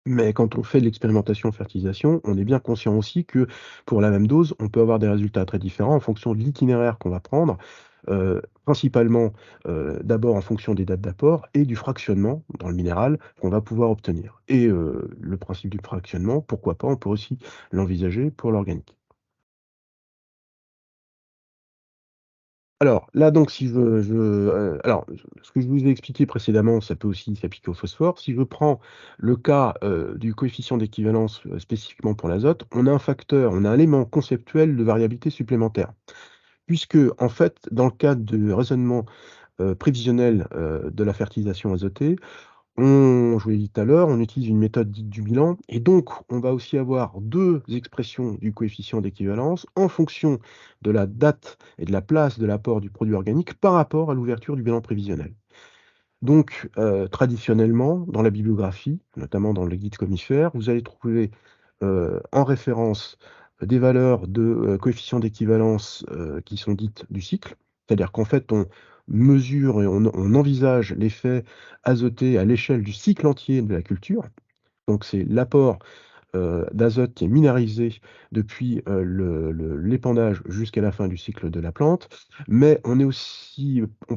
B: Mais quand on fait de l'expérimentation fertilisation, on est bien conscient aussi que pour la même dose, on peut avoir des résultats très différents en fonction de l'itinéraire qu'on va prendre, principalement, d'abord en fonction des dates d'apport et du fractionnement dans le minéral qu'on va pouvoir obtenir. Et le principe du fractionnement, pourquoi pas, on peut aussi l'envisager pour l'organique. Alors là, donc, si alors, ce que je vous ai expliqué précédemment, ça peut aussi s'appliquer au phosphore. Si je prends le cas du coefficient d'équivalence spécifiquement pour l'azote, on a un élément conceptuel de variabilité supplémentaire. Puisque, en fait, dans le cadre de raisonnement prévisionnelle de la fertilisation azotée, je vous l'ai dit tout à l'heure, on utilise une méthode dite du bilan et donc on va aussi avoir 2 expressions du coefficient d'équivalence en fonction de la date et de la place de l'apport du produit organique par rapport à l'ouverture du bilan prévisionnel. Donc, traditionnellement, dans la bibliographie, notamment dans le guide Comifère, vous allez trouver, en référence des valeurs de, coefficient d'équivalence, qui sont dites du cycle. C'est-à-dire qu'en fait, on mesure et on envisage l'effet azoté à l'échelle du cycle entier de la culture. Donc c'est l'apport d'azote qui est minéralisé depuis l'épandage jusqu'à la fin du cycle de la plante. Mais on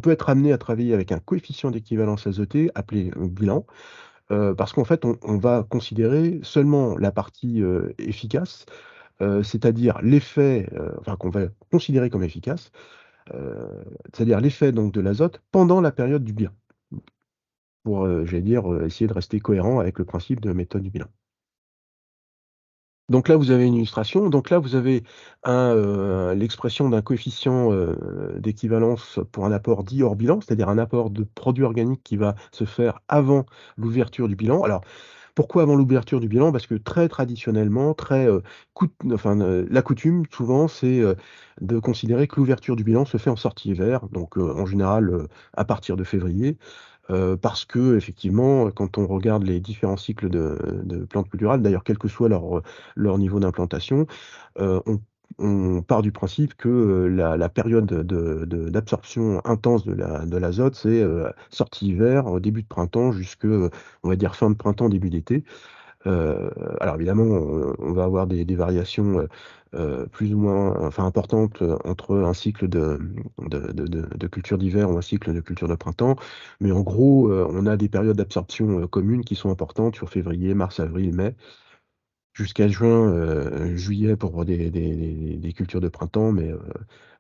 B: peut être amené à travailler avec un coefficient d'équivalence azotée appelé bilan, parce qu'en fait, on va considérer seulement la partie efficace, c'est-à-dire l'effet, enfin qu'on va considérer comme efficace, c'est-à-dire l'effet donc de l'azote pendant la période du bilan, pour, j'allais dire, essayer de rester cohérent avec le principe de la méthode du bilan. Donc là, vous avez une illustration. Donc là, vous avez l'expression d'un coefficient, d'équivalence pour un apport dit hors bilan, c'est-à-dire un apport de produit organique qui va se faire avant l'ouverture du bilan. Alors, pourquoi avant l'ouverture du bilan? Parce que très traditionnellement, la coutume souvent, c'est, de considérer que l'ouverture du bilan se fait en sortie hiver, donc, en général, à partir de février. Parce qu'effectivement, quand on regarde les différents cycles de plantes culturales, d'ailleurs quel que soit leur niveau d'implantation, on part du principe que, la période d'absorption intense de l'azote, c'est, sortie hiver, début de printemps jusque, on va dire fin de printemps, début d'été. Heu, alors évidemment, on va avoir des variations, plus ou moins enfin importantes, entre un cycle de culture d'hiver ou un cycle de culture de printemps. Mais en gros, on a des périodes d'absorption, communes qui sont importantes sur février, mars, avril, mai, jusqu'à juin, juillet pour des cultures de printemps. Mais,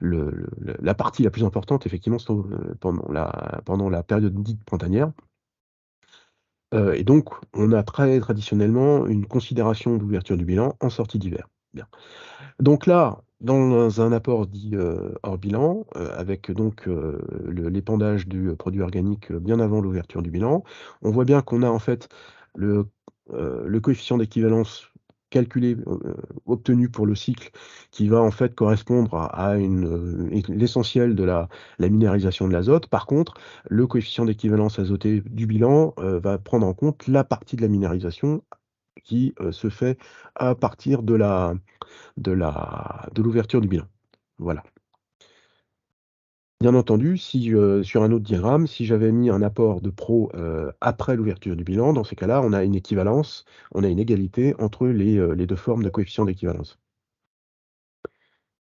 B: la partie la plus importante effectivement, c'est pendant la période dite printanière. Et donc, on a très traditionnellement une considération d'ouverture du bilan en sortie d'hiver. Bien. Donc là, dans un apport dit, hors bilan, avec donc, l'épandage du produit organique, bien avant l'ouverture du bilan, on voit bien qu'on a en fait le, le coefficient d'équivalence calculé, obtenu pour le cycle qui va en fait correspondre à l'essentiel de la minéralisation de l'azote. Par contre, le coefficient d'équivalence azoté du bilan, va prendre en compte la partie de la minéralisation qui, se fait à partir de l'ouverture du bilan. Voilà. Bien entendu, si, sur un autre diagramme, si j'avais mis un apport de pro, après l'ouverture du bilan, dans ces cas-là, on a une équivalence, on a une égalité entre les 2 formes de coefficient d'équivalence.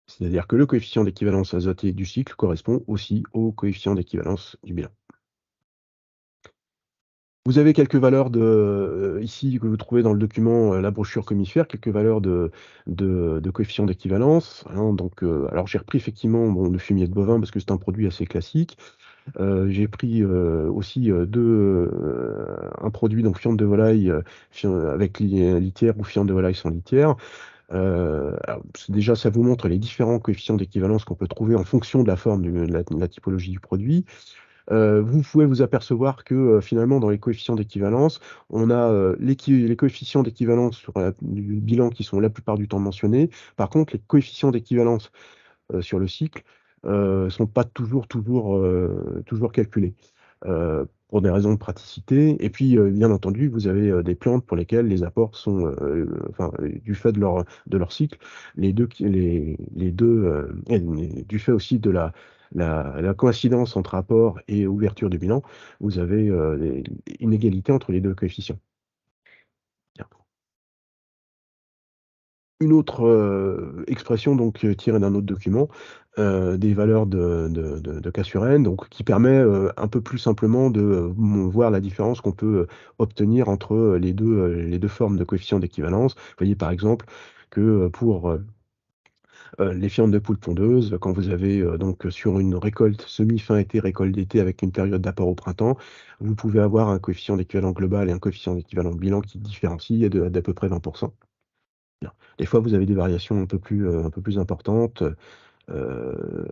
B: C'est-à-dire que le coefficient d'équivalence azoté du cycle correspond aussi au coefficient d'équivalence du bilan. Vous avez quelques valeurs ici que vous trouvez dans le document, la brochure Comifère, quelques valeurs de coefficient d'équivalence, hein. Donc, alors j'ai repris effectivement, bon, le fumier de bovin parce que c'est un produit assez classique. J'ai pris, aussi, un produit donc fiente de volaille, avec litière ou fiente de volaille sans litière. Alors déjà ça vous montre les différents coefficients d'équivalence qu'on peut trouver en fonction de la forme de la typologie du produit. Vous pouvez vous apercevoir que, finalement dans les coefficients d'équivalence, on a, les coefficients d'équivalence sur du bilan qui sont la plupart du temps mentionnés. Par contre, les coefficients d'équivalence, sur le cycle, sont pas toujours calculés, pour des raisons de praticité. Et puis, bien entendu, vous avez, des plantes pour lesquelles les apports sont, enfin, du fait de leur cycle, les 2 et du fait aussi de la coïncidence entre apport et ouverture du bilan, vous avez, une égalité entre les 2 coefficients. Bien. Une autre, expression donc, tirée d'un autre document, des valeurs de K sur N, donc qui permet, un peu plus simplement de, voir la différence qu'on peut, obtenir entre, les 2 formes de coefficients d'équivalence. Vous voyez par exemple que, pour, les fientes de poules pondeuses, quand vous avez, donc sur une récolte semi-fin été, récolte d'été avec une période d'apport au printemps, vous pouvez avoir un coefficient d'équivalent global et un coefficient d'équivalent bilan qui différencient d'à peu près 20. Bien. Des fois, vous avez des variations un peu plus importantes, Alors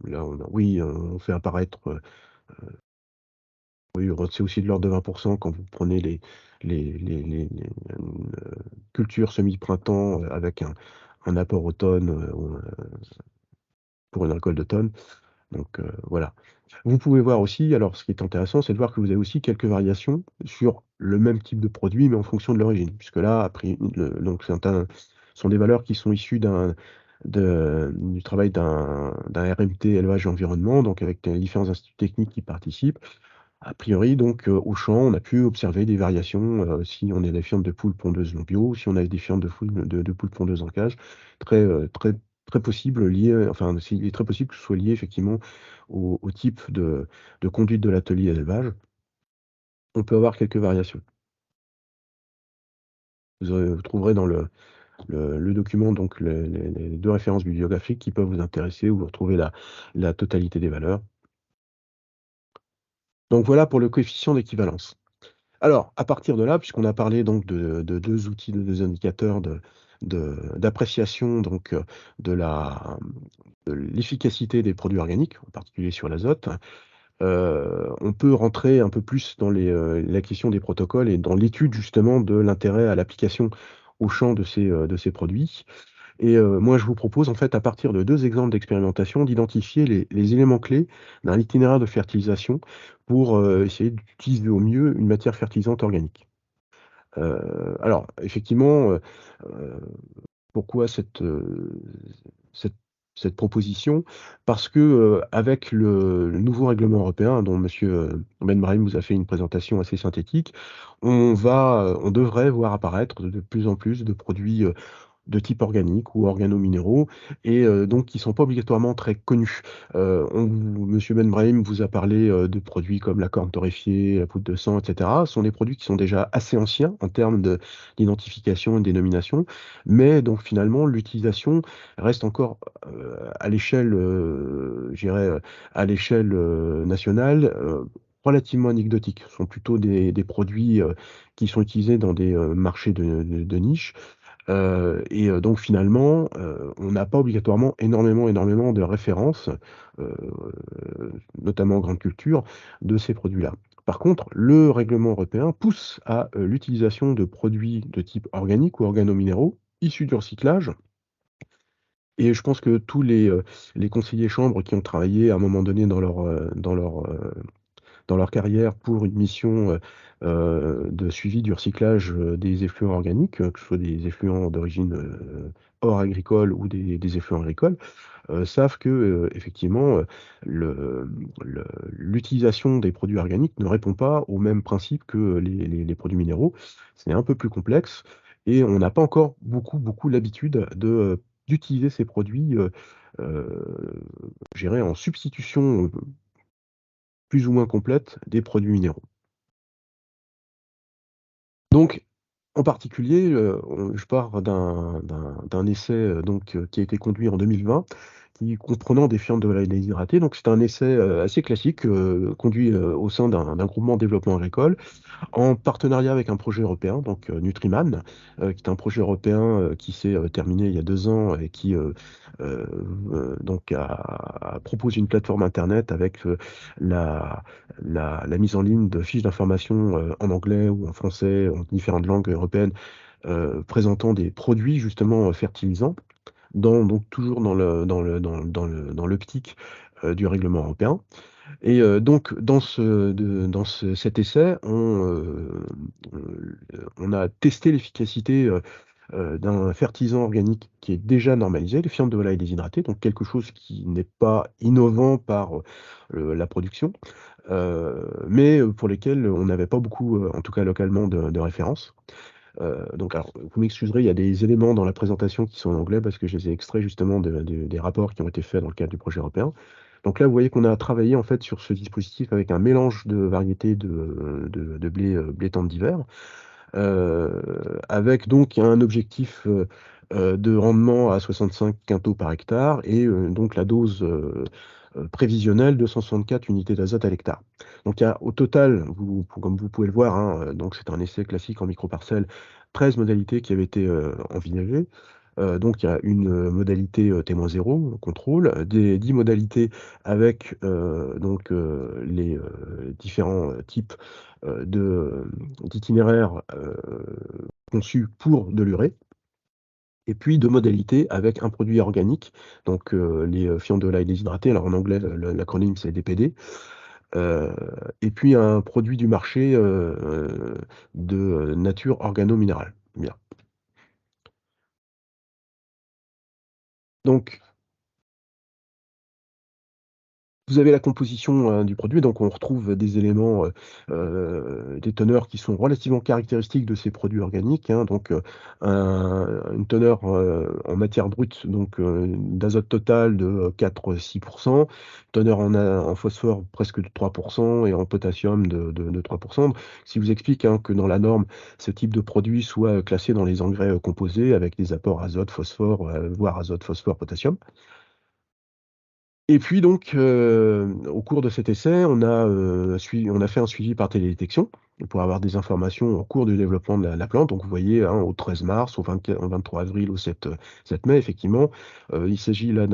B: là, on fait apparaître, oui, c'est aussi de l'ordre de 20% quand vous prenez les cultures semi-printemps, avec un apport automne, pour une récolte d'automne. Donc voilà. Vous pouvez voir aussi, alors ce qui est intéressant, c'est de voir que vous avez aussi quelques variations sur le même type de produit, mais en fonction de l'origine. Puisque là, après, donc ce sont des valeurs qui sont issues du travail d'un RMT élevage et environnement, donc avec les différents instituts techniques qui participent. A priori, donc, au champ, on a pu observer des variations, si on a des fientes de poules pondeuses non bio, si on a des fientes de poules pondeuses en cage, très très possible liées, enfin, il est très possible que ce soit lié effectivement au type de conduite de l'atelier d'élevage. On peut avoir quelques variations. Vous trouverez dans le document donc les 2 références bibliographiques qui peuvent vous intéresser, où vous retrouvez la totalité des valeurs. Donc voilà pour le coefficient d'équivalence. Alors, à partir de là, puisqu'on a parlé donc de 2 outils, de 2 indicateurs d'appréciation donc, de l'efficacité des produits organiques, en particulier sur l'azote, on peut rentrer un peu plus dans la question des protocoles et dans l'étude justement de l'intérêt à l'application au champ de ces produits. Et moi, je vous propose en fait, à partir de 2 exemples d'expérimentation, d'identifier les éléments clés d'un itinéraire de fertilisation pour, essayer d'utiliser au mieux une matière fertilisante organique. Alors effectivement, pourquoi cette cette proposition? Parce que, avec le nouveau règlement européen dont monsieur, Ben Brahim vous a fait une présentation assez synthétique, on devrait voir apparaître de plus en plus de produits, de type organique ou organominéraux et donc qui sont pas obligatoirement très connus. Monsieur Ben Brahim vous a parlé, de produits comme la corne torréfiée, la poudre de sang et cetera. Ce sont des produits qui sont déjà assez anciens en termes d'identification et de dénomination, mais donc finalement l'utilisation reste encore, à l'échelle, je dirais, à l'échelle, nationale, relativement anecdotique. Ce sont plutôt des produits, qui sont utilisés dans des, marchés de niche. Et donc finalement, on n'a pas obligatoirement énormément de références, heu, notamment en grande culture, de ces produits-là. Par contre, le règlement européen pousse à, l'utilisation de produits de type organique ou organominéraux issus du recyclage et je pense que tous les conseillers chambres qui ont travaillé à un moment donné dans leur carrière pour une mission, de suivi du recyclage, des effluents organiques, que ce soit des effluents d'origine, hors agricole ou des effluents agricoles, savent que, effectivement, le l'utilisation des produits organiques ne répond pas au même principe que les produits minéraux. C'est un peu plus complexe et on n'a pas encore beaucoup l'habitude d'utiliser ces produits, je dirais en substitution, plus ou moins complète des produits minéraux. Donc, en particulier, je pars d'un essai, qui a été conduit en 2020, qui comprenant des fientes de volailles déshydratées. Donc c'est un essai, assez classique, conduit, au sein d'un groupement de développement agricole en partenariat avec un projet européen, donc Nutriman, qui est un projet européen, qui s'est, terminé il y a 2 ans et qui, heu donc propose une plateforme internet avec, la mise en ligne de fiches d'information, en anglais ou en français, en différentes langues européennes, présentant des produits justement, fertilisants donc toujours dans l'optique, du règlement européen. Et donc cet essai, on a testé l'efficacité, d'un fertilisant organique qui est déjà normalisé, les fientes de volaille déshydratées, donc quelque chose qui n'est pas innovant par, la production, mais pour lesquels on n'avait pas beaucoup, en tout cas localement de références. Donc alors, vous m'excuserez, il y a des éléments dans la présentation qui sont en anglais parce que je les ai extraits justement des rapports qui ont été faits dans le cadre du projet européen. Donc là, vous voyez qu'on a travaillé en fait sur ce dispositif avec un mélange de variétés de blé, blé tendre d'hiver, avec donc un objectif, de rendement à 65 quintaux par hectare et donc la dose, prévisionnelle 264 unités d'azote à l'hectare. Donc il y a au total, comme vous pouvez le voir, hein, donc c'est un essai classique en microparcelles, 13 modalités qui avaient été, envisagées. Donc il y a une modalité T-0, contrôle, des 10 modalités avec donc les différents types d'itinéraires conçus pour de l'urée. Et puis 2 modalités avec un produit organique, donc les fientes de volaille déshydratées, alors en anglais l'acronyme c'est DPD, et puis un produit du marché de nature organo-minérale. Bien. Donc vous avez la composition du produit, donc on retrouve des éléments, des teneurs qui sont relativement caractéristiques de ces produits organiques, hein, donc une teneur en matière brute, donc d'azote total de 4-6 teneur en phosphore presque de 3 et en potassium de 3 Ce qui vous explique, hein, que dans la norme, ce type de produit soit classé dans les engrais composés avec des apports azote, phosphore, voire azote, phosphore, potassium. Et puis donc, au cours de cet essai, on a fait un suivi par télédétection pour avoir des informations au cours du développement de la plante. Donc vous voyez, hein, au 13 mars, au 23 avril, au 7 mai, effectivement, il s'agit là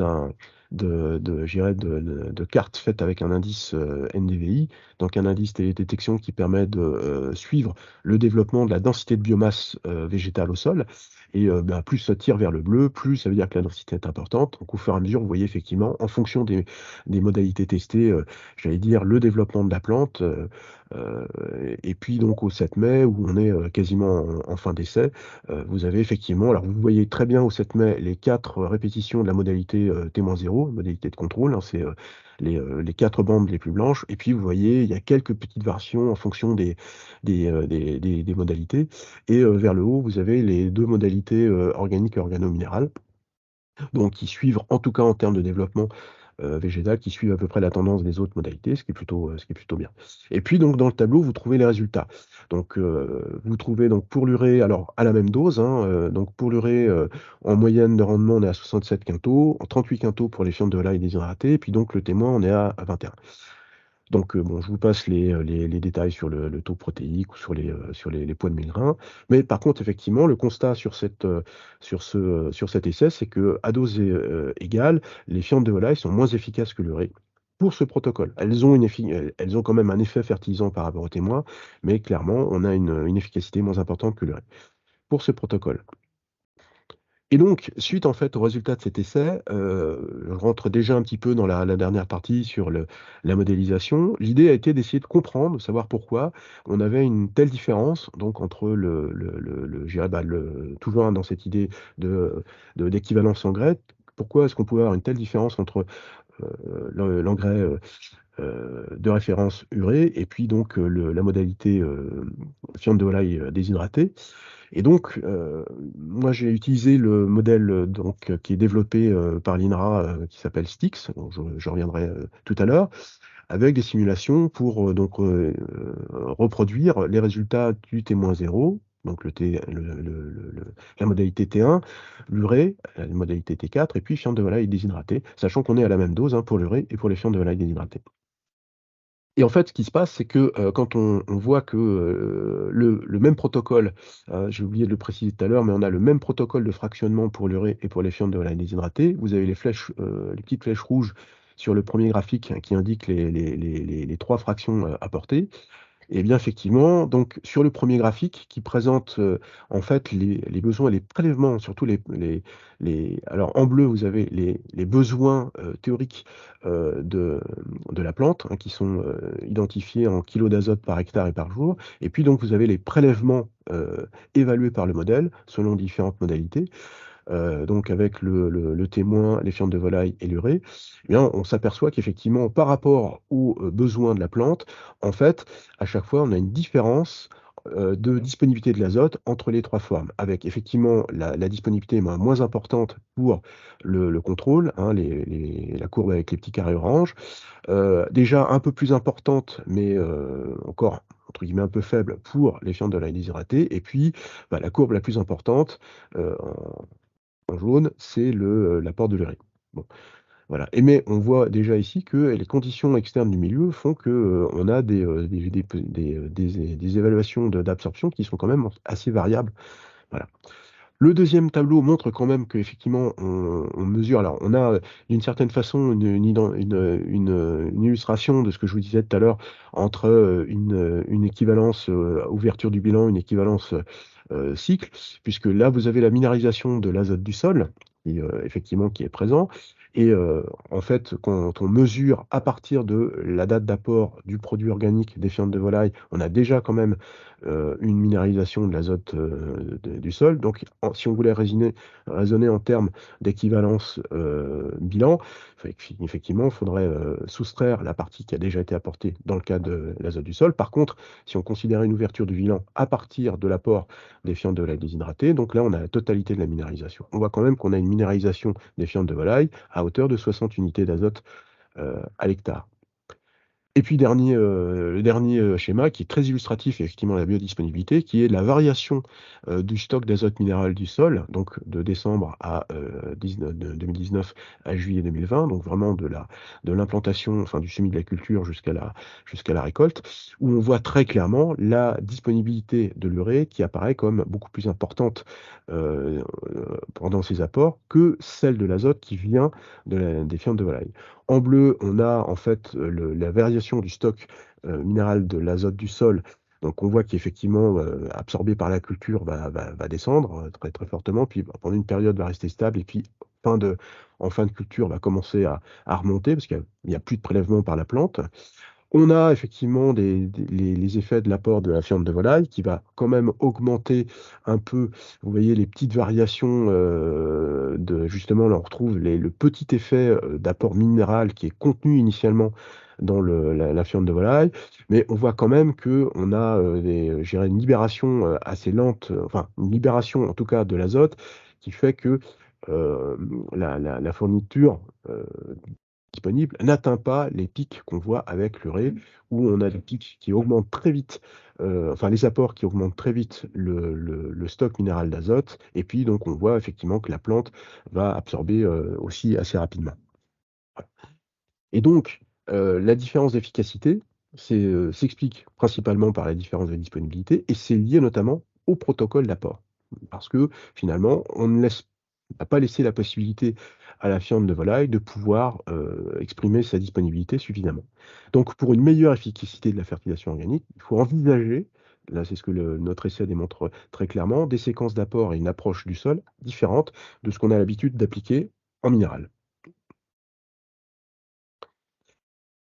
B: je dirais de cartes faites avec un indice NDVI, donc un indice télédétection qui permet de suivre le développement de la densité de biomasse végétale au sol. Et plus ça tire vers le bleu, plus ça veut dire que la densité est importante. Donc au fur et à mesure, vous voyez effectivement, en fonction des modalités testées, j'allais dire le développement de la plante, et puis donc au 7 mai, où on est quasiment en fin d'essai, vous avez effectivement, alors vous voyez très bien au 7 mai les 4 répétitions de la modalité T-0, modalité de contrôle, hein, c'est les 4 bandes les plus blanches, et puis vous voyez, il y a quelques petites variations en fonction des modalités. Et vers le haut, vous avez les 2 modalités organiques et organo-minérales, donc qui suivent, en tout cas en termes de développement végétal, qui suivent à peu près la tendance des autres modalités, ce qui est plutôt bien. Et puis donc dans le tableau, vous trouvez les résultats. Donc vous trouvez donc pour l'urée, alors à la même dose, hein, donc pour l'urée, en moyenne de rendement, on est à 67 quintaux, en 38 quintaux pour les fientes de volaille déshydratées, et puis donc le témoin, on est à 21. Donc, bon, je vous passe les détails sur le taux protéique ou sur les poids de 1000 grains. Mais par contre, effectivement, le constat sur cet essai, c'est qu'à dose égale, les fientes de volaille sont moins efficaces que l'urée pour ce protocole. Elles ont quand même un effet fertilisant par rapport au témoin, mais clairement, on a une efficacité moins importante que l'urée pour ce protocole. Et donc, suite en fait au résultat de cet essai, je rentre déjà un petit peu dans la dernière partie sur la modélisation. L'idée a été d'essayer de comprendre, de savoir pourquoi on avait une telle différence donc entre je dirais, toujours dans cette idée d'équivalence engrais. Pourquoi est-ce qu'on pouvait avoir une telle différence entre l'engrais de référence urée et puis donc la modalité fiente de volaille déshydratée. Et donc, moi, j'ai utilisé le modèle donc, qui est développé par l'INRA, qui s'appelle STIX, dont je reviendrai tout à l'heure, avec des simulations pour reproduire les résultats du T-0, donc la modalité T1, l'urée, la modalité T4, et puis fiente de volaille déshydratée, sachant qu'on est à la même dose, hein, pour l'urée et pour les fientes de volaille déshydratées. Et en fait, ce qui se passe, c'est que quand on voit que le même protocole, j'ai oublié de le préciser tout à l'heure, mais on a le même protocole de fractionnement pour l'urée et pour les fientes de volaille déshydratées. Vous avez les petites flèches rouges sur le premier graphique, hein, qui indiquent les 3 fractions apportées. Et bien effectivement, donc sur le premier graphique qui présente en fait les besoins et les prélèvements, surtout alors en bleu, vous avez les besoins théoriques de la plante, hein, qui sont identifiés en kilos d'azote par hectare et par jour. Et puis donc vous avez les prélèvements évalués par le modèle selon différentes modalités. Donc avec le témoin, les fientes de volaille et l'urée, eh bien, on s'aperçoit qu'effectivement, par rapport aux besoins de la plante, en fait, à chaque fois, on a une différence de disponibilité de l'azote entre les 3 formes, avec effectivement la disponibilité moins importante pour le contrôle, hein, la courbe avec les petits carrés orange, déjà un peu plus importante, mais encore entre guillemets un peu faible pour les fientes de volaille déshydratées, et puis la courbe la plus importante en jaune, c'est l'apport de l'urée. Bon, voilà. Mais on voit déjà ici que les conditions externes du milieu font que on a des évaluations d'absorption qui sont quand même assez variables. Voilà. Le deuxième tableau montre quand même qu'effectivement, on mesure. Alors, on a d'une certaine façon une illustration de ce que je vous disais tout à l'heure entre une équivalence ouverture du bilan, une équivalence cycle, puisque là, vous avez la minéralisation de l'azote du sol, effectivement, qui est présent. Et en fait, quand on mesure à partir de la date d'apport du produit organique des fientes de volaille, on a déjà quand même une minéralisation de l'azote du sol. Donc, si on voulait raisonner en termes d'équivalence bilan, effectivement, il faudrait soustraire la partie qui a déjà été apportée dans le cas de l'azote du sol. Par contre, si on considère une ouverture du bilan à partir de l'apport des fientes de volaille déshydratées, donc là, on a la totalité de la minéralisation. On voit quand même qu'on a une minéralisation des fientes de volaille à hauteur de 60 unités d'azote à l'hectare. Et puis le dernier schéma qui est très illustratif, effectivement, de la biodisponibilité, qui est la variation du stock d'azote minéral du sol, donc de décembre 2019 à juillet 2020, donc vraiment de l'implantation, enfin du semis de la culture jusqu'à la récolte, où on voit très clairement la disponibilité de l'urée qui apparaît comme beaucoup plus importante pendant ces apports que celle de l'azote qui vient des fientes de volaille. En bleu, on a en fait la variation du stock minéral de l'azote du sol. Donc on voit qu'effectivement, absorbé par la culture, va descendre très, très fortement, puis pendant une période va rester stable, et puis en fin de culture va commencer à remonter, parce qu'il n'y a plus de prélèvement par la plante. On a effectivement les effets de l'apport de la fiente de volaille qui va quand même augmenter un peu. Vous voyez les petites variations justement, là on retrouve le petit effet d'apport minéral qui est contenu initialement dans la fiente de volaille, mais on voit quand même qu'on a je dirais une libération assez lente, enfin une libération en tout cas de l'azote qui fait que euh, la fourniture disponible n'atteint pas les pics qu'on voit avec l'urée, où on a des pics qui augmentent très vite, enfin les apports qui augmentent très vite le stock minéral d'azote, et puis donc on voit effectivement que la plante va absorber aussi assez rapidement. Voilà. Et donc la différence d'efficacité s'explique principalement par la différence de disponibilité, et c'est lié notamment au protocole d'apport. Parce que finalement, on n'a pas laissé la possibilité à la fiente de volaille de pouvoir exprimer sa disponibilité suffisamment. Donc, pour une meilleure efficacité de la fertilisation organique, il faut envisager, là c'est ce que notre essai démontre très clairement, des séquences d'apport et une approche du sol différentes de ce qu'on a l'habitude d'appliquer en minéral.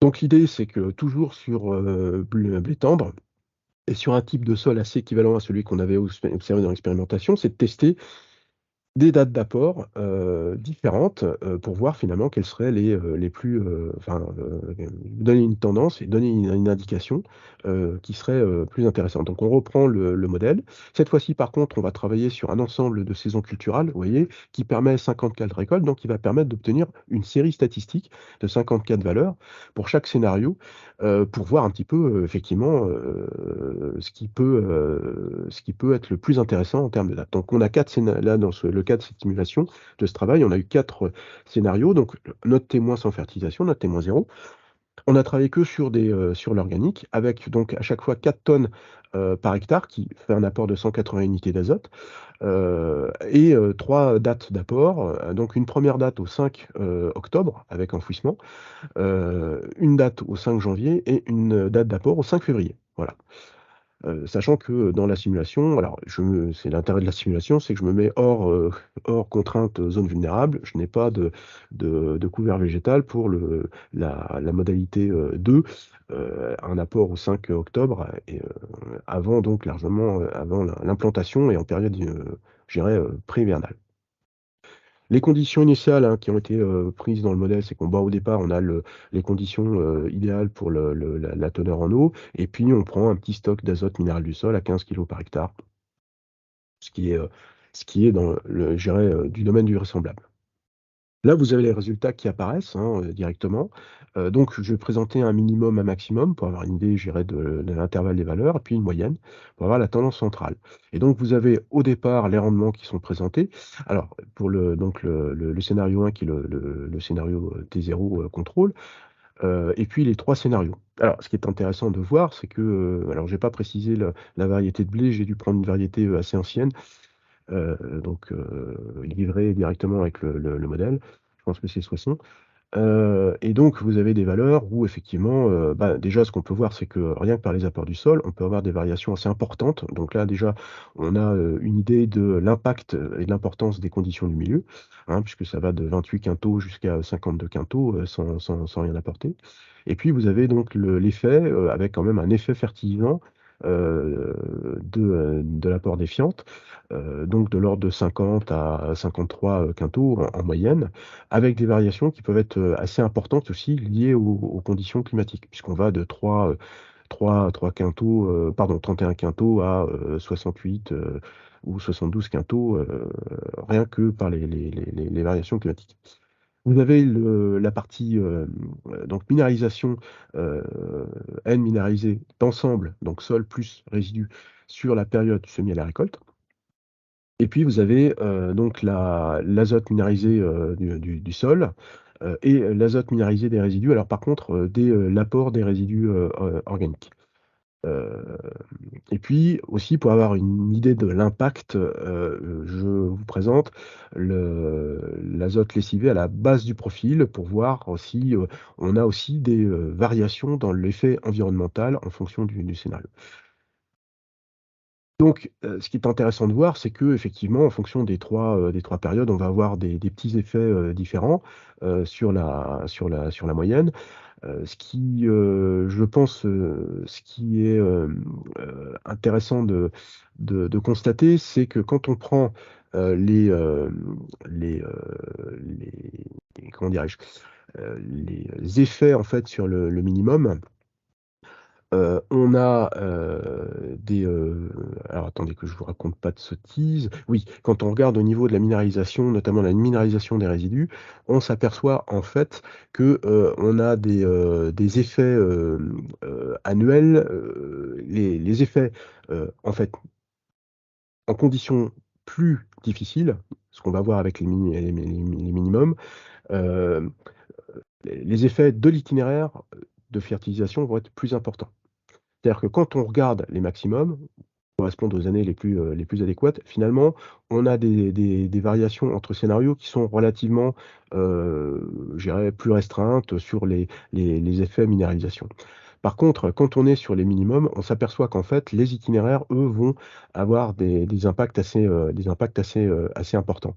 B: Donc l'idée, c'est que toujours sur blé tendre et sur un type de sol assez équivalent à celui qu'on avait observé dans l'expérimentation, c'est de tester des dates d'apport différentes pour voir finalement quelles seraient les plus, enfin, donner une tendance et donner une indication qui serait plus intéressante. Donc on reprend le modèle. Cette fois-ci, par contre, on va travailler sur un ensemble de saisons culturales, vous voyez, qui permet 54 récoltes, donc qui va permettre d'obtenir une série statistique de 54 valeurs pour chaque scénario, pour voir un petit peu effectivement ce qui peut être le plus intéressant en termes de dates. Donc on a là dans le cas de cette simulation de ce travail, on a eu 4 scénarios, donc notre témoin sans fertilisation, notre témoin zéro. On a travaillé que sur l'organique, avec donc à chaque fois 4 tonnes par hectare, qui fait un apport de 180 unités d'azote, et 3 dates d'apport. Donc une première date au 5 octobre, avec enfouissement, une date au 5 janvier et une date d'apport au 5 février. Voilà. Sachant que dans la simulation, alors c'est l'intérêt de la simulation, c'est que je me mets hors contrainte zone vulnérable. Je n'ai pas de couvert végétal pour la modalité 2, un apport au 5 octobre, et avant donc largement avant l'implantation et en période, je dirais, pré-hivernale. Les conditions initiales qui ont été prises dans le modèle, c'est qu'au départ, on a les conditions idéales pour la teneur en eau, et puis on prend un petit stock d'azote minéral du sol à 15 kg par hectare, ce qui est dans je dirais, du domaine du vraisemblable. Là, vous avez les résultats qui apparaissent directement. Donc, je vais présenter un minimum, un maximum pour avoir une idée, je dirais, de l'intervalle des valeurs, et puis une moyenne pour avoir la tendance centrale. Et donc, vous avez au départ les rendements qui sont présentés. Alors, pour donc le scénario 1 qui est le scénario T0 contrôle, et puis les 3 scénarios. Alors, ce qui est intéressant de voir, c'est que, alors, j'ai pas précisé la variété de blé, j'ai dû prendre une variété assez ancienne. livré directement avec le modèle. Je pense que c'est Soissons. Et donc, vous avez des valeurs où effectivement, déjà, ce qu'on peut voir, c'est que rien que par les apports du sol, on peut avoir des variations assez importantes. Donc là, déjà, on a une idée de l'impact et de l'importance des conditions du milieu, hein, puisque ça va de 28 quintaux jusqu'à 52 quintaux sans rien apporter. Et puis, vous avez donc l'effet, avec quand même un effet fertilisant de l'apport des fientes, donc de l'ordre de 50 à 53 quintaux en moyenne, avec des variations qui peuvent être assez importantes aussi liées aux conditions climatiques, puisqu'on va de 3 quintaux, 31 quintaux à 68 ou 72 quintaux, rien que par les variations climatiques. Vous avez la partie donc minéralisation, N minéralisée d'ensemble, donc sol plus résidus, sur la période du semis à la récolte. Et puis vous avez donc l'azote minéralisé du sol et l'azote minéralisé des résidus. Alors par contre, l'apport des résidus organiques. Et puis aussi, pour avoir une idée de l'impact, je vous présente l'azote lessivé à la base du profil pour voir si on a aussi des variations dans l'effet environnemental en fonction du scénario. Donc, ce qui est intéressant de voir, c'est qu'effectivement, en fonction des trois périodes, on va avoir des petits effets différents sur la moyenne. Ce qui, je pense, ce qui est intéressant de constater, c'est que quand on prend les, comment dirais-je, les effets en fait sur le minimum, on a alors attendez que je vous raconte pas de sottises. Oui, quand on regarde au niveau de la minéralisation, notamment la minéralisation des résidus, on s'aperçoit en fait que on a des effets annuels. Les effets en fait en conditions plus difficiles, ce qu'on va voir avec les minimums, euh, les effets de l'itinéraire de fertilisation vont être plus importants. C'est-à-dire que quand on regarde les maximums, correspondent aux années les plus adéquates, finalement, on a des variations entre scénarios qui sont relativement, je dirais, plus restreintes sur les effets minéralisation. Par contre, quand on est sur les minimums, on s'aperçoit qu'en fait, les itinéraires, eux, vont avoir des impacts assez importants.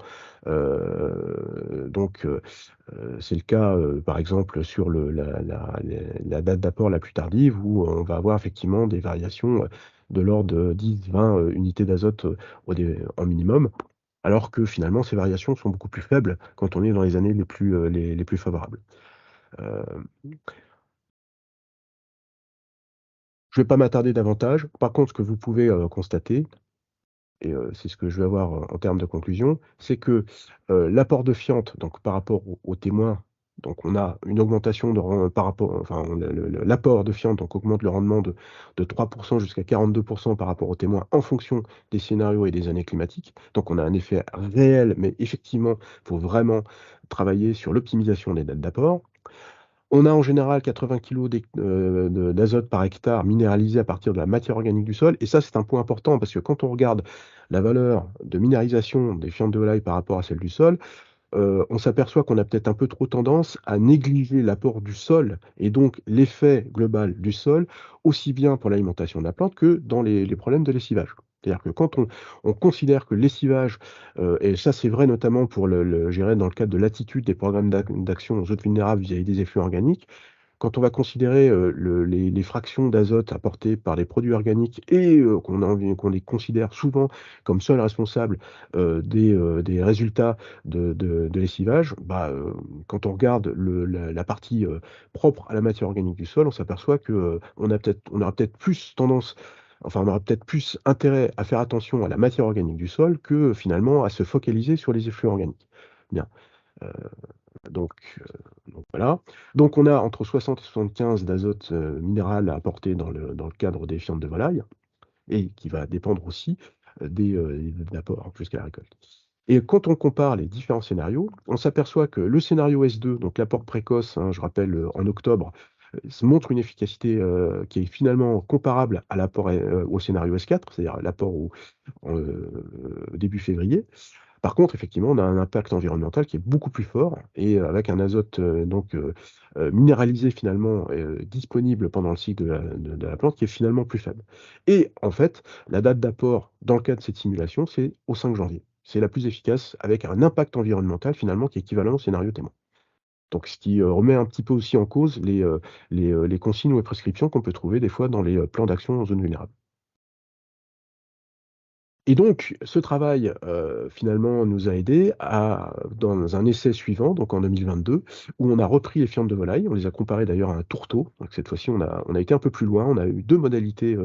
B: C'est le cas, par exemple, sur la date d'apport la plus tardive, où on va avoir effectivement des variations de l'ordre de 10-20 unités d'azote en minimum, alors que finalement, ces variations sont beaucoup plus faibles quand on est dans les années les plus favorables. Euh, Je ne vais pas m'attarder davantage. Par contre, ce que vous pouvez constater, et c'est ce que je vais avoir en termes de conclusion, c'est que l'apport de fientes, donc par rapport aux témoins, donc on a une augmentation par rapport, enfin l'apport de fientes donc augmente le rendement de 3% jusqu'à 42% par rapport aux témoins en fonction des scénarios et des années climatiques. Donc on a un effet réel, mais effectivement, il faut vraiment travailler sur l'optimisation des dates d'apport. On a en général 80 kg d'azote par hectare minéralisé à partir de la matière organique du sol. Et ça, c'est un point important parce que quand on regarde la valeur de minéralisation des fientes de volaille par rapport à celle du sol, on s'aperçoit qu'on a peut-être un peu trop tendance à négliger l'apport du sol et donc l'effet global du sol, aussi bien pour l'alimentation de la plante que dans les problèmes de lessivage. C'est-à-dire que quand on considère que le lessivage, et ça c'est vrai notamment pour je dirais dans le cadre de l'attitude des programmes d'action aux zones vulnérables vis-à-vis des effluents organiques, quand on va considérer les fractions d'azote apportées par les produits organiques et qu'on les considère souvent comme seuls responsables des résultats de lessivage, quand on regarde la partie propre à la matière organique du sol, on s'aperçoit que on aura peut-être plus tendance, enfin on aura peut-être plus intérêt à faire attention à la matière organique du sol que finalement à se focaliser sur les effluents organiques. Bien. Euh, donc, voilà. Donc on a entre 60 et 75 d'azote minéral à apporter dans le cadre des fientes de volaille, et qui va dépendre aussi des apports jusqu'à la récolte. Et quand on compare les différents scénarios, on s'aperçoit que le scénario S2, donc l'apport précoce, hein, je rappelle en octobre, montre une efficacité qui est finalement comparable à l'apport au scénario S4, c'est-à-dire l'apport début février. Par contre, effectivement, on a un impact environnemental qui est beaucoup plus fort et avec un azote minéralisé finalement disponible pendant le cycle de la plante qui est finalement plus faible. Et en fait, la date d'apport dans le cas de cette simulation, c'est au 5 janvier. C'est la plus efficace avec un impact environnemental finalement qui est équivalent au scénario témoin. Donc ce qui remet un petit peu aussi en cause les consignes ou les prescriptions qu'on peut trouver des fois dans les plans d'action en zone vulnérable. Et donc, ce travail, finalement, nous a aidés dans un essai suivant, donc en 2022, où on a repris les fientes de volaille. On les a comparées d'ailleurs à un tourteau. Donc cette fois-ci, on a été un peu plus loin. On a eu 2 modalités,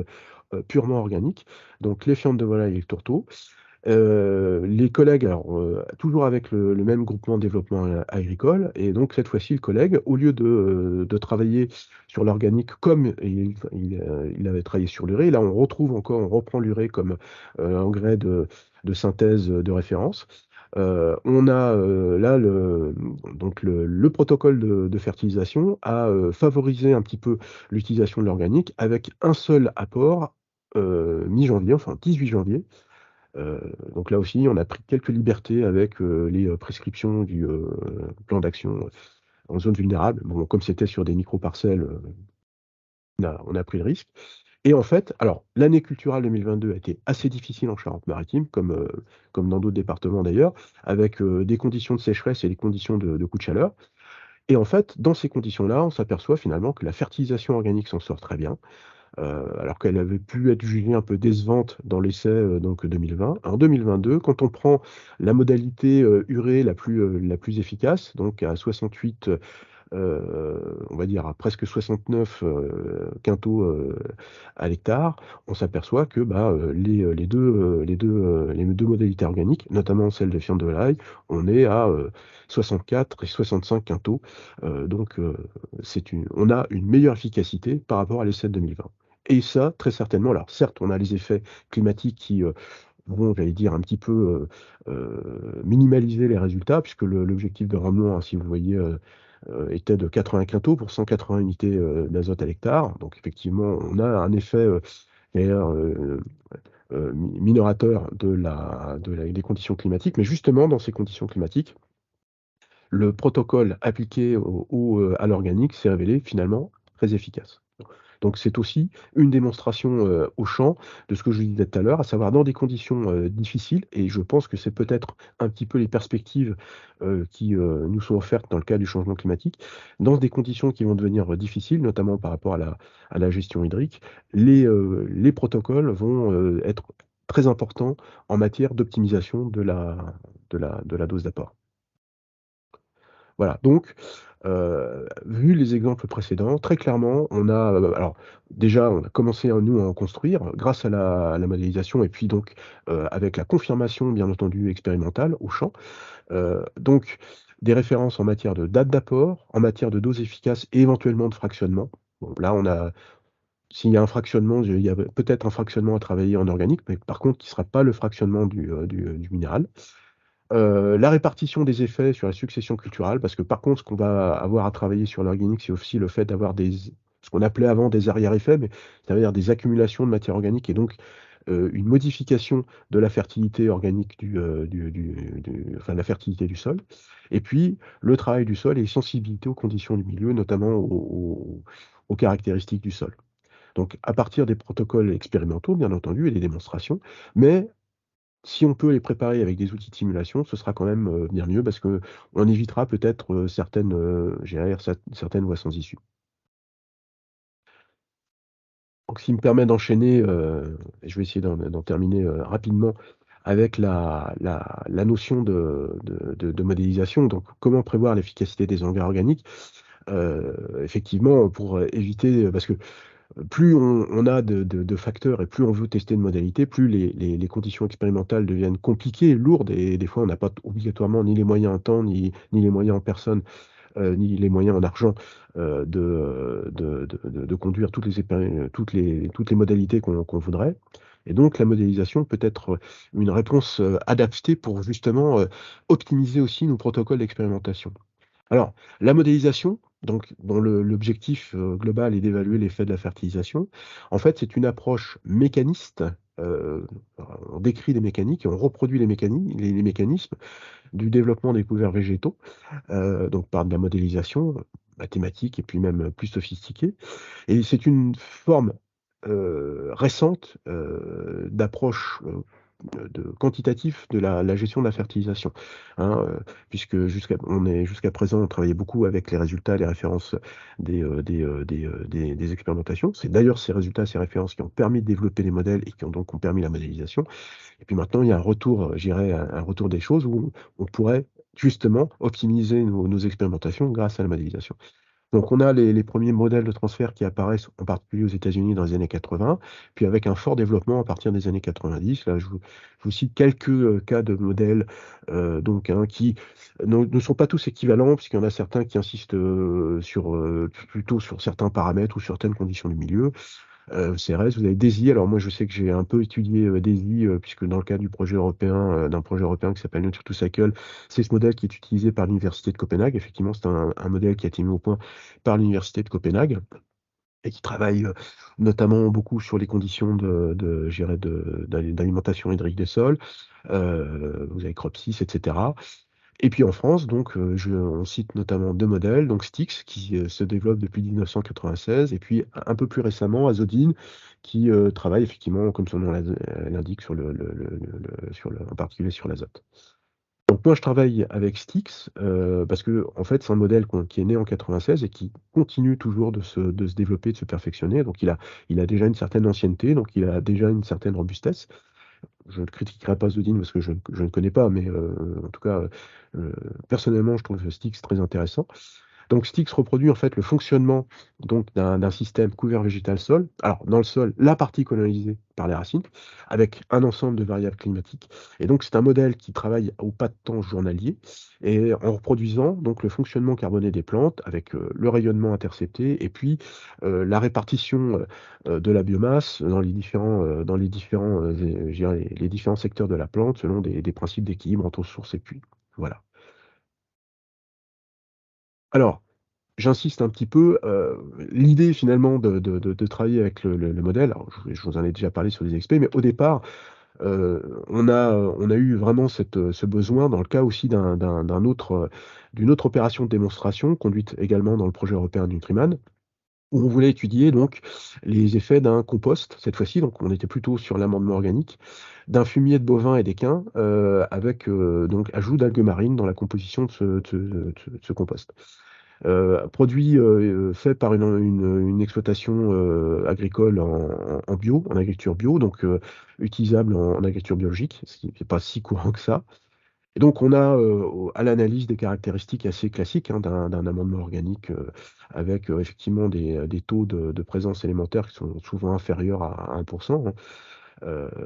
B: purement organiques, donc les fientes de volaille et le tourteau. Les collègues, alors, toujours avec le même groupement de développement agricole, et donc cette fois-ci, le collègue, au lieu de travailler sur l'organique comme il avait travaillé sur l'urée, là, on reprend l'urée comme engrais de synthèse de référence. On a là donc le protocole de fertilisation a favorisé un petit peu l'utilisation de l'organique avec un seul apport mi-janvier, enfin 18 janvier. Donc là aussi, on a pris quelques libertés avec les prescriptions du plan d'action en zone vulnérable. Bon, comme c'était sur des micro-parcelles, on a pris le risque. Et en fait, alors, l'année culturale 2022 a été assez difficile en Charente-Maritime, comme dans d'autres départements d'ailleurs, avec des conditions de sécheresse et des conditions de coup de chaleur. Et en fait, dans ces conditions-là, on s'aperçoit finalement que la fertilisation organique s'en sort très bien. Alors qu'elle avait pu être jugée un peu décevante dans l'essai donc 2020. En 2022, quand on prend la modalité urée la plus efficace, donc à 68, on va dire à presque 69 quintaux à l'hectare, on s'aperçoit que les deux modalités organiques, notamment celle de fiente de volaille, on est à 64 et 65 quintaux. Donc on a une meilleure efficacité par rapport à l'essai de 2020. Et ça, très certainement, alors certes, on a les effets climatiques qui vont, j'allais dire, un petit peu minimaliser les résultats, puisque l'objectif de rendement, hein, si vous voyez, était de 80 quintaux pour 180 unités d'azote à l'hectare. Donc effectivement, on a un effet d'ailleurs, minorateur des conditions climatiques, mais justement, dans ces conditions climatiques, le protocole appliqué à l'organique s'est révélé finalement très efficace. Donc c'est aussi une démonstration au champ de ce que je disais tout à l'heure, à savoir dans des conditions difficiles, et je pense que c'est peut-être un petit peu les perspectives qui nous sont offertes dans le cas du changement climatique, dans des conditions qui vont devenir difficiles, notamment par rapport à la gestion hydrique, les protocoles vont être très importants en matière d'optimisation de la dose d'apport. Voilà, donc, vu les exemples précédents, très clairement, alors déjà, on a commencé, nous, à en construire grâce à la modélisation et puis donc, avec la confirmation, bien entendu, expérimentale au champ. Donc des références en matière de date d'apport, en matière de dose efficace et éventuellement de fractionnement. Bon, là, s'il y a un fractionnement, il y a peut-être un fractionnement à travailler en organique, mais par contre, qui ne sera pas le fractionnement du minéral. La répartition des effets sur la succession culturelle, parce que par contre, ce qu'on va avoir à travailler sur l'organique, c'est aussi le fait d'avoir ce qu'on appelait avant des arrière-effets, mais c'est-à-dire des accumulations de matière organique et donc une modification de la fertilité organique enfin, de la fertilité du sol. Et puis, le travail du sol et les sensibilités aux conditions du milieu, notamment aux caractéristiques du sol. Donc, à partir des protocoles expérimentaux, bien entendu, et des démonstrations, mais si on peut les préparer avec des outils de simulation, ce sera quand même, bien mieux parce qu'on évitera peut-être, certaines voies sans issue. Donc ce qui me permet d'enchaîner, et je vais essayer d'en terminer, rapidement avec la notion de modélisation. Donc comment prévoir l'efficacité des engrais organiques? Effectivement, pour éviter, parce que plus on a de facteurs et plus on veut tester de modalités, plus les conditions expérimentales deviennent compliquées, lourdes, et des fois on n'a pas obligatoirement ni les moyens en temps, ni les moyens en personne, ni les moyens en argent, de conduire toutes les modalités qu'on voudrait. Et donc la modélisation peut être une réponse adaptée pour justement optimiser aussi nos protocoles d'expérimentation. Alors, la modélisation, donc dont l'objectif global est d'évaluer l'effet de la fertilisation. En fait, c'est une approche mécaniste. On décrit les mécaniques et on reproduit les mécanismes du développement des couverts végétaux, donc par de la modélisation mathématique et puis même plus sophistiquée. Et c'est une forme récente d'approche de quantitatif de la gestion de la fertilisation. Hein, puisque jusqu'à présent, on travaillait beaucoup avec les résultats, les références des expérimentations. C'est d'ailleurs ces résultats, ces références qui ont permis de développer les modèles et qui ont permis la modélisation. Et puis maintenant, il y a un retour, je dirais, un retour des choses où on pourrait justement optimiser nos expérimentations grâce à la modélisation. Donc, on a les premiers modèles de transfert qui apparaissent, en particulier aux États-Unis dans les années 80, puis avec un fort développement à partir des années 90. Là, je vous cite quelques cas de modèles donc, hein, qui ne sont pas tous équivalents, puisqu'il y en a certains qui insistent plutôt sur certains paramètres ou certaines conditions du milieu. CRS, vous avez DAISY. Alors moi, je sais que j'ai un peu étudié DAISY, puisque dans le cadre d'un projet européen qui s'appelle Nature to Cycle, c'est ce modèle qui est utilisé par l'Université de Copenhague. Effectivement, c'est un modèle qui a été mis au point par l'Université de Copenhague et qui travaille notamment beaucoup sur les conditions je dirais d'alimentation hydrique des sols. Vous avez Cropsys, etc. Et puis en France, donc, on cite notamment deux modèles, donc Styx, qui se développe depuis 1996, et puis un peu plus récemment, Azodine, qui travaille effectivement, comme son nom l'indique, en particulier sur l'azote. Donc moi, je travaille avec Styx, parce que en fait, c'est un modèle qui est né en 96 et qui continue toujours de se développer, de se perfectionner. Donc il a déjà une certaine ancienneté, donc il a déjà une certaine robustesse. Je ne critiquerai pas Zodine parce que je ne connais pas, mais en tout cas, personnellement, je trouve Styx très intéressant. Donc Styx reproduit en fait le fonctionnement donc d'un système couvert végétal sol. Alors dans le sol, la partie colonisée par les racines, avec un ensemble de variables climatiques. Et donc c'est un modèle qui travaille au pas de temps journalier et en reproduisant donc le fonctionnement carboné des plantes avec le rayonnement intercepté et puis la répartition de la biomasse je dirais, les différents secteurs de la plante selon des principes d'équilibre entre sources et puits. Voilà. Alors, j'insiste un petit peu, l'idée finalement de travailler avec le modèle, alors je vous en ai déjà parlé sur les XP, mais au départ, on a eu vraiment ce besoin dans le cas aussi d'une autre opération de démonstration conduite également dans le projet européen de Nutriman, où on voulait étudier donc les effets d'un compost, cette fois-ci, donc on était plutôt sur l'amendement organique, d'un fumier de bovins et d'équins, avec donc ajout d'algues marines dans la composition de ce compost. Produit fait par une exploitation agricole en bio, en agriculture bio, donc utilisable en agriculture biologique, ce qui n'est pas si courant que ça. Et donc on a à l'analyse des caractéristiques assez classiques hein, d'un amendement organique avec effectivement des taux de présence élémentaire qui sont souvent inférieurs à 1%. Hein.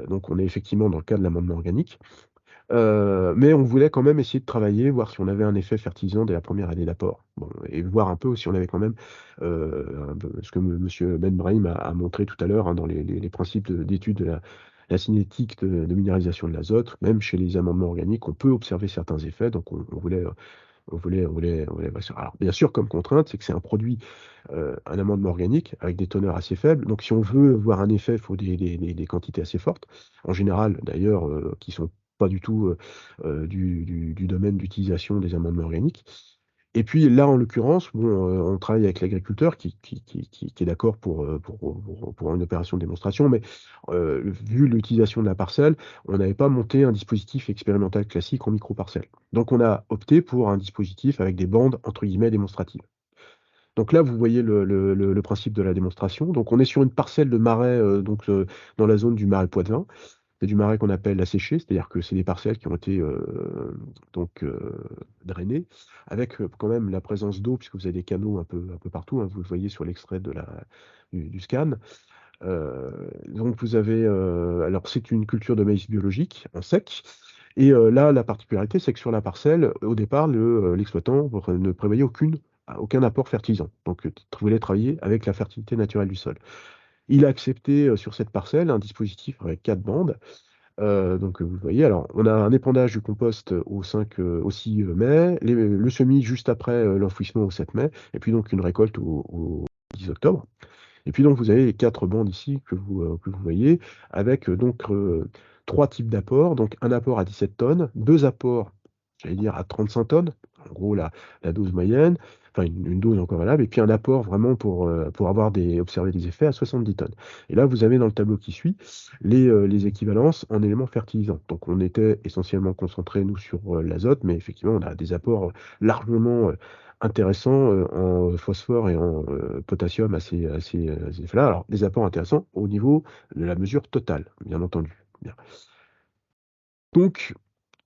B: Donc on est effectivement dans le cas de l'amendement organique. Mais on voulait quand même essayer de travailler, voir si on avait un effet fertilisant dès la première année d'apport. Bon, et voir un peu si on avait quand même un peu ce que monsieur Ben Brahim a montré tout à l'heure hein, dans les principes d'étude de la cinétique de minéralisation de l'azote. Même chez les amendements organiques, on peut observer certains effets. Donc on voulait voir ça. Alors bien sûr, comme contrainte, c'est que c'est un produit, un amendement organique avec des teneurs assez faibles. Donc si on veut voir un effet, il faut des quantités assez fortes. En général, d'ailleurs, qui sont pas du tout du domaine d'utilisation des amendements organiques. Et puis là, en l'occurrence, bon, on travaille avec l'agriculteur qui est d'accord pour une opération de démonstration, mais vu l'utilisation de la parcelle, on n'avait pas monté un dispositif expérimental classique en micro-parcelle. Donc on a opté pour un dispositif avec des bandes entre guillemets démonstratives. Donc là, vous voyez le principe de la démonstration. Donc on est sur une parcelle de marais dans la zone du marais Poitevin. C'est du marais qu'on appelle asséché, c'est-à-dire que c'est des parcelles qui ont été donc drainées, avec quand même la présence d'eau, puisque vous avez des canaux un peu partout, hein, vous le voyez sur l'extrait du scan. Donc vous avez, alors c'est une culture de maïs biologique en sec, et là la particularité c'est que sur la parcelle, au départ, l'exploitant ne prévoyait aucun apport fertilisant, donc il voulait travailler avec la fertilité naturelle du sol. Il a accepté sur cette parcelle un dispositif avec 4 bandes, Donc vous voyez, alors on a un épandage du compost au 6 mai, le semis juste après l'enfouissement au 7 mai, et puis donc une récolte au 10 octobre. Et puis donc vous avez les 4 bandes ici que vous voyez, avec donc 3 types d'apports. Donc un apport à 17 tonnes, 2 apports, j'allais dire, à 35 tonnes, en gros la dose moyenne, enfin une dose encore valable, et puis un apport vraiment pour observer des effets à 70 tonnes. Et là, vous avez dans le tableau qui suit les équivalences en éléments fertilisants. Donc on était essentiellement concentré, nous, sur l'azote, mais effectivement, on a des apports largement intéressants en phosphore et en potassium à ces effets-là. Alors, des apports intéressants au niveau de la mesure totale, bien entendu. Bien. Donc,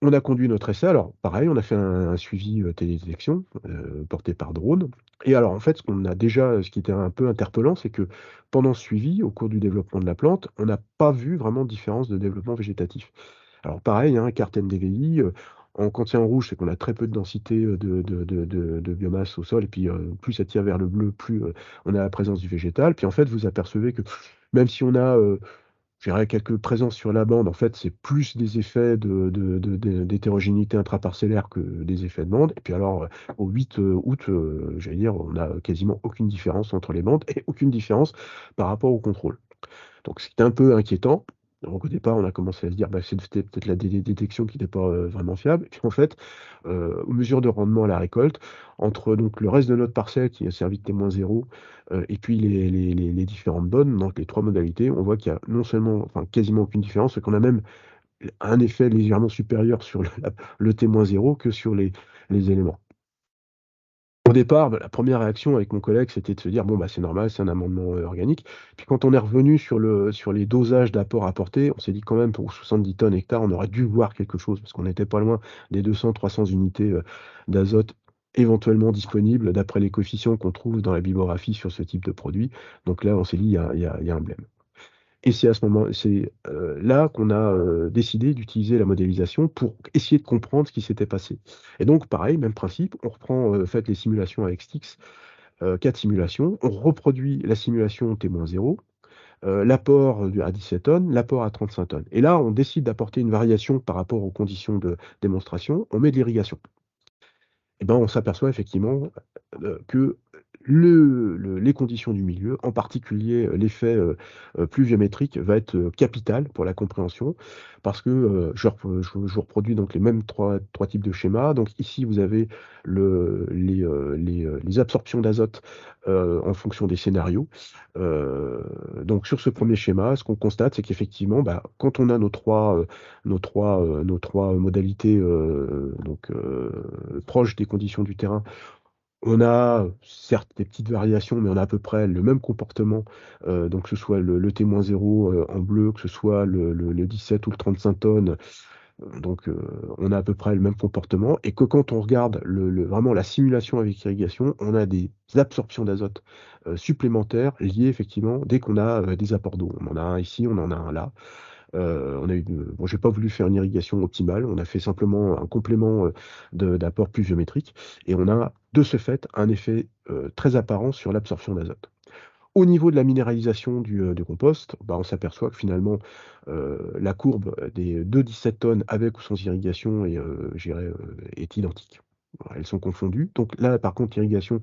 B: on a conduit notre essai. Alors, pareil, on a fait un suivi télédétection porté par drone. Et alors, en fait, ce qui était un peu interpellant, c'est que pendant ce suivi, au cours du développement de la plante, on n'a pas vu vraiment de différence de développement végétatif. Alors, pareil, hein, carte NDVI, quand c'est en rouge, c'est qu'on a très peu de densité de biomasse au sol. Et puis, plus ça tire vers le bleu, plus on a la présence du végétal. Puis, en fait, vous apercevez que même si on a je dirais quelques présences sur la bande, en fait, c'est plus des effets d'hétérogénéité intraparcellaire que des effets de bande. Et puis alors, au 8 août, j'allais dire, on n'a quasiment aucune différence entre les bandes et aucune différence par rapport au contrôle. Donc c'était un peu inquiétant. Donc au départ, on a commencé à se dire, bah, c'était peut-être la détection qui n'était pas vraiment fiable. Et puis en fait, aux mesures de rendement à la récolte, entre donc le reste de notre parcelle qui a servi de témoin zéro, et puis les différentes bonnes, donc les 3 modalités, on voit qu'il y a non seulement, enfin quasiment aucune différence, et qu'on a même un effet légèrement supérieur sur le témoin zéro que sur les éléments. Au départ, la première réaction avec mon collègue, c'était de se dire: «Bon, bah, c'est normal, c'est un amendement, organique». Puis quand on est revenu sur les dosages d'apport apportés, on s'est dit quand même pour 70 tonnes hectares, on aurait dû voir quelque chose parce qu'on n'était pas loin des 200-300 unités, d'azote éventuellement disponibles d'après les coefficients qu'on trouve dans la bibliographie sur ce type de produit. Donc là, on s'est dit: «Il y a un blème». Et là qu'on a décidé d'utiliser la modélisation pour essayer de comprendre ce qui s'était passé. Et donc pareil, même principe, on reprend, faites les simulations avec Stix, 4 simulations, on reproduit la simulation T-0, l'apport à 17 tonnes, l'apport à 35 tonnes. Et là, on décide d'apporter une variation par rapport aux conditions de démonstration, on met de l'irrigation. Et ben, on s'aperçoit effectivement que les conditions du milieu, en particulier l'effet pluviométrique, va être capital pour la compréhension parce que je reproduis donc les mêmes trois types de schémas. Donc ici, vous avez les absorptions d'azote en fonction des scénarios. Donc sur ce premier schéma, ce qu'on constate, c'est qu'effectivement, bah, quand on a nos trois modalités proches des conditions du terrain, on a certes des petites variations, mais on a à peu près le même comportement, donc que ce soit le T-0 en bleu, que ce soit le 17 ou le 35 tonnes, donc on a à peu près le même comportement et que quand on regarde vraiment la simulation avec irrigation, on a des absorptions d'azote supplémentaires liées effectivement dès qu'on a des apports d'eau. On en a un ici, on en a un là. Bon, j'ai pas voulu faire une irrigation optimale, on a fait simplement un complément d'apport pluviométrique et on a de ce fait un effet très apparent sur l'absorption d'azote. Au niveau de la minéralisation du compost, bah, on s'aperçoit que finalement la courbe des 17 tonnes avec ou sans irrigation est identique. Voilà, elles sont confondues. Donc là, par contre, l'irrigation,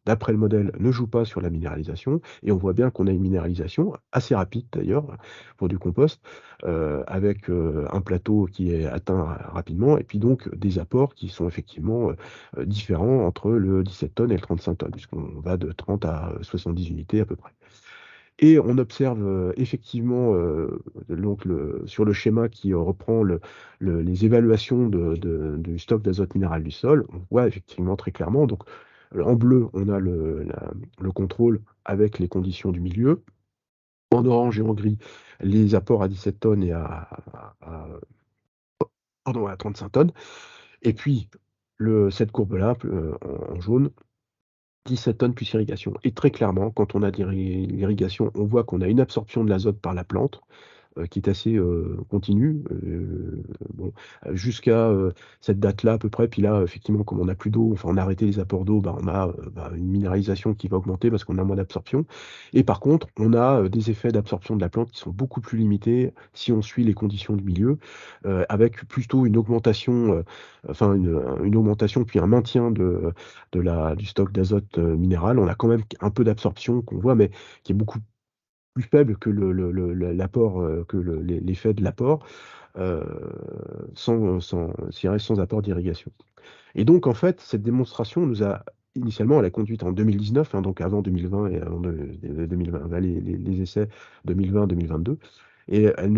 B: d'après le modèle, ne joue pas sur la minéralisation. Et on voit bien qu'on a une minéralisation assez rapide d'ailleurs pour du compost, avec un plateau qui est atteint rapidement, et puis donc des apports qui sont effectivement différents entre le 17 tonnes et le 35 tonnes, puisqu'on va de 30 à 70 unités à peu près. Et on observe effectivement sur le schéma qui reprend les évaluations du stock d'azote minéral du sol, on voit effectivement très clairement. Donc, en bleu, on a le contrôle avec les conditions du milieu. En orange et en gris, les apports à 17 tonnes et à 35 tonnes. Et puis, cette courbe-là, en jaune, 17 tonnes plus irrigation. Et très clairement, quand on a de l'irrigation, on voit qu'on a une absorption de l'azote par la plante qui est assez continue. Bon, bon, jusqu'à cette date-là à peu près. Puis là, effectivement, comme on n'a plus d'eau, enfin on a arrêté les apports d'eau, on a une minéralisation qui va augmenter parce qu'on a moins d'absorption. Et par contre, on a des effets d'absorption de la plante qui sont beaucoup plus limités si on suit les conditions du milieu, avec plutôt une augmentation, une augmentation puis un maintien du stock d'azote minéral. On a quand même un peu d'absorption qu'on voit, mais qui est beaucoup plus faible que l'apport, l'effet de l'apport, sans apport d'irrigation. Et donc, en fait, cette démonstration nous a initialement, elle a conduite en 2019, donc avant 2020 et avant 2020, les essais 2020-2022. Et elle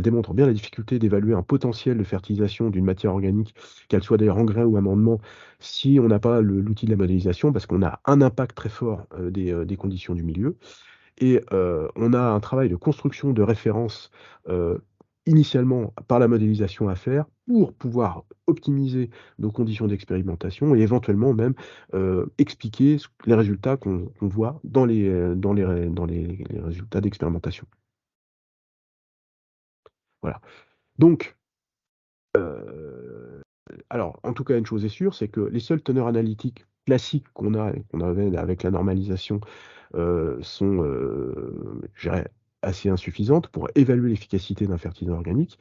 B: démontre bien la difficulté d'évaluer un potentiel de fertilisation d'une matière organique, qu'elle soit d'ailleurs engrais ou amendement, si on n'a pas l'outil de la modélisation, parce qu'on a un impact très fort des conditions du milieu. Et on a un travail de construction de référence initialement par la modélisation à faire pour pouvoir optimiser nos conditions d'expérimentation et éventuellement même expliquer les résultats qu'on voit dans les résultats d'expérimentation. Voilà. Donc, alors, en tout cas, une chose est sûre, c'est que les seules teneurs analytiques classiques qu'on avait avec la normalisation sont, je dirais, assez insuffisantes pour évaluer l'efficacité d'un fertilisant organique.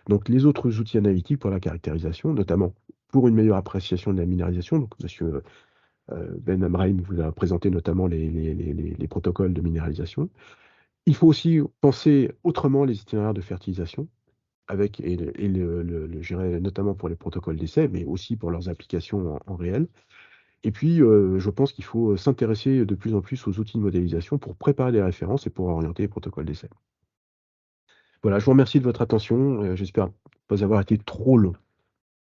B: Donc les autres outils analytiques pour la caractérisation, notamment pour une meilleure appréciation de la minéralisation, donc monsieur, Ben Amraïm vous a présenté notamment les protocoles de minéralisation. Il faut aussi penser autrement les itinéraires de fertilisation avec je dirais notamment pour les protocoles d'essai, mais aussi pour leurs applications en réel. Et puis, je pense qu'il faut s'intéresser de plus en plus aux outils de modélisation pour préparer des références et pour orienter les protocoles d'essai. Voilà, je vous remercie de votre attention, j'espère pas avoir été trop long.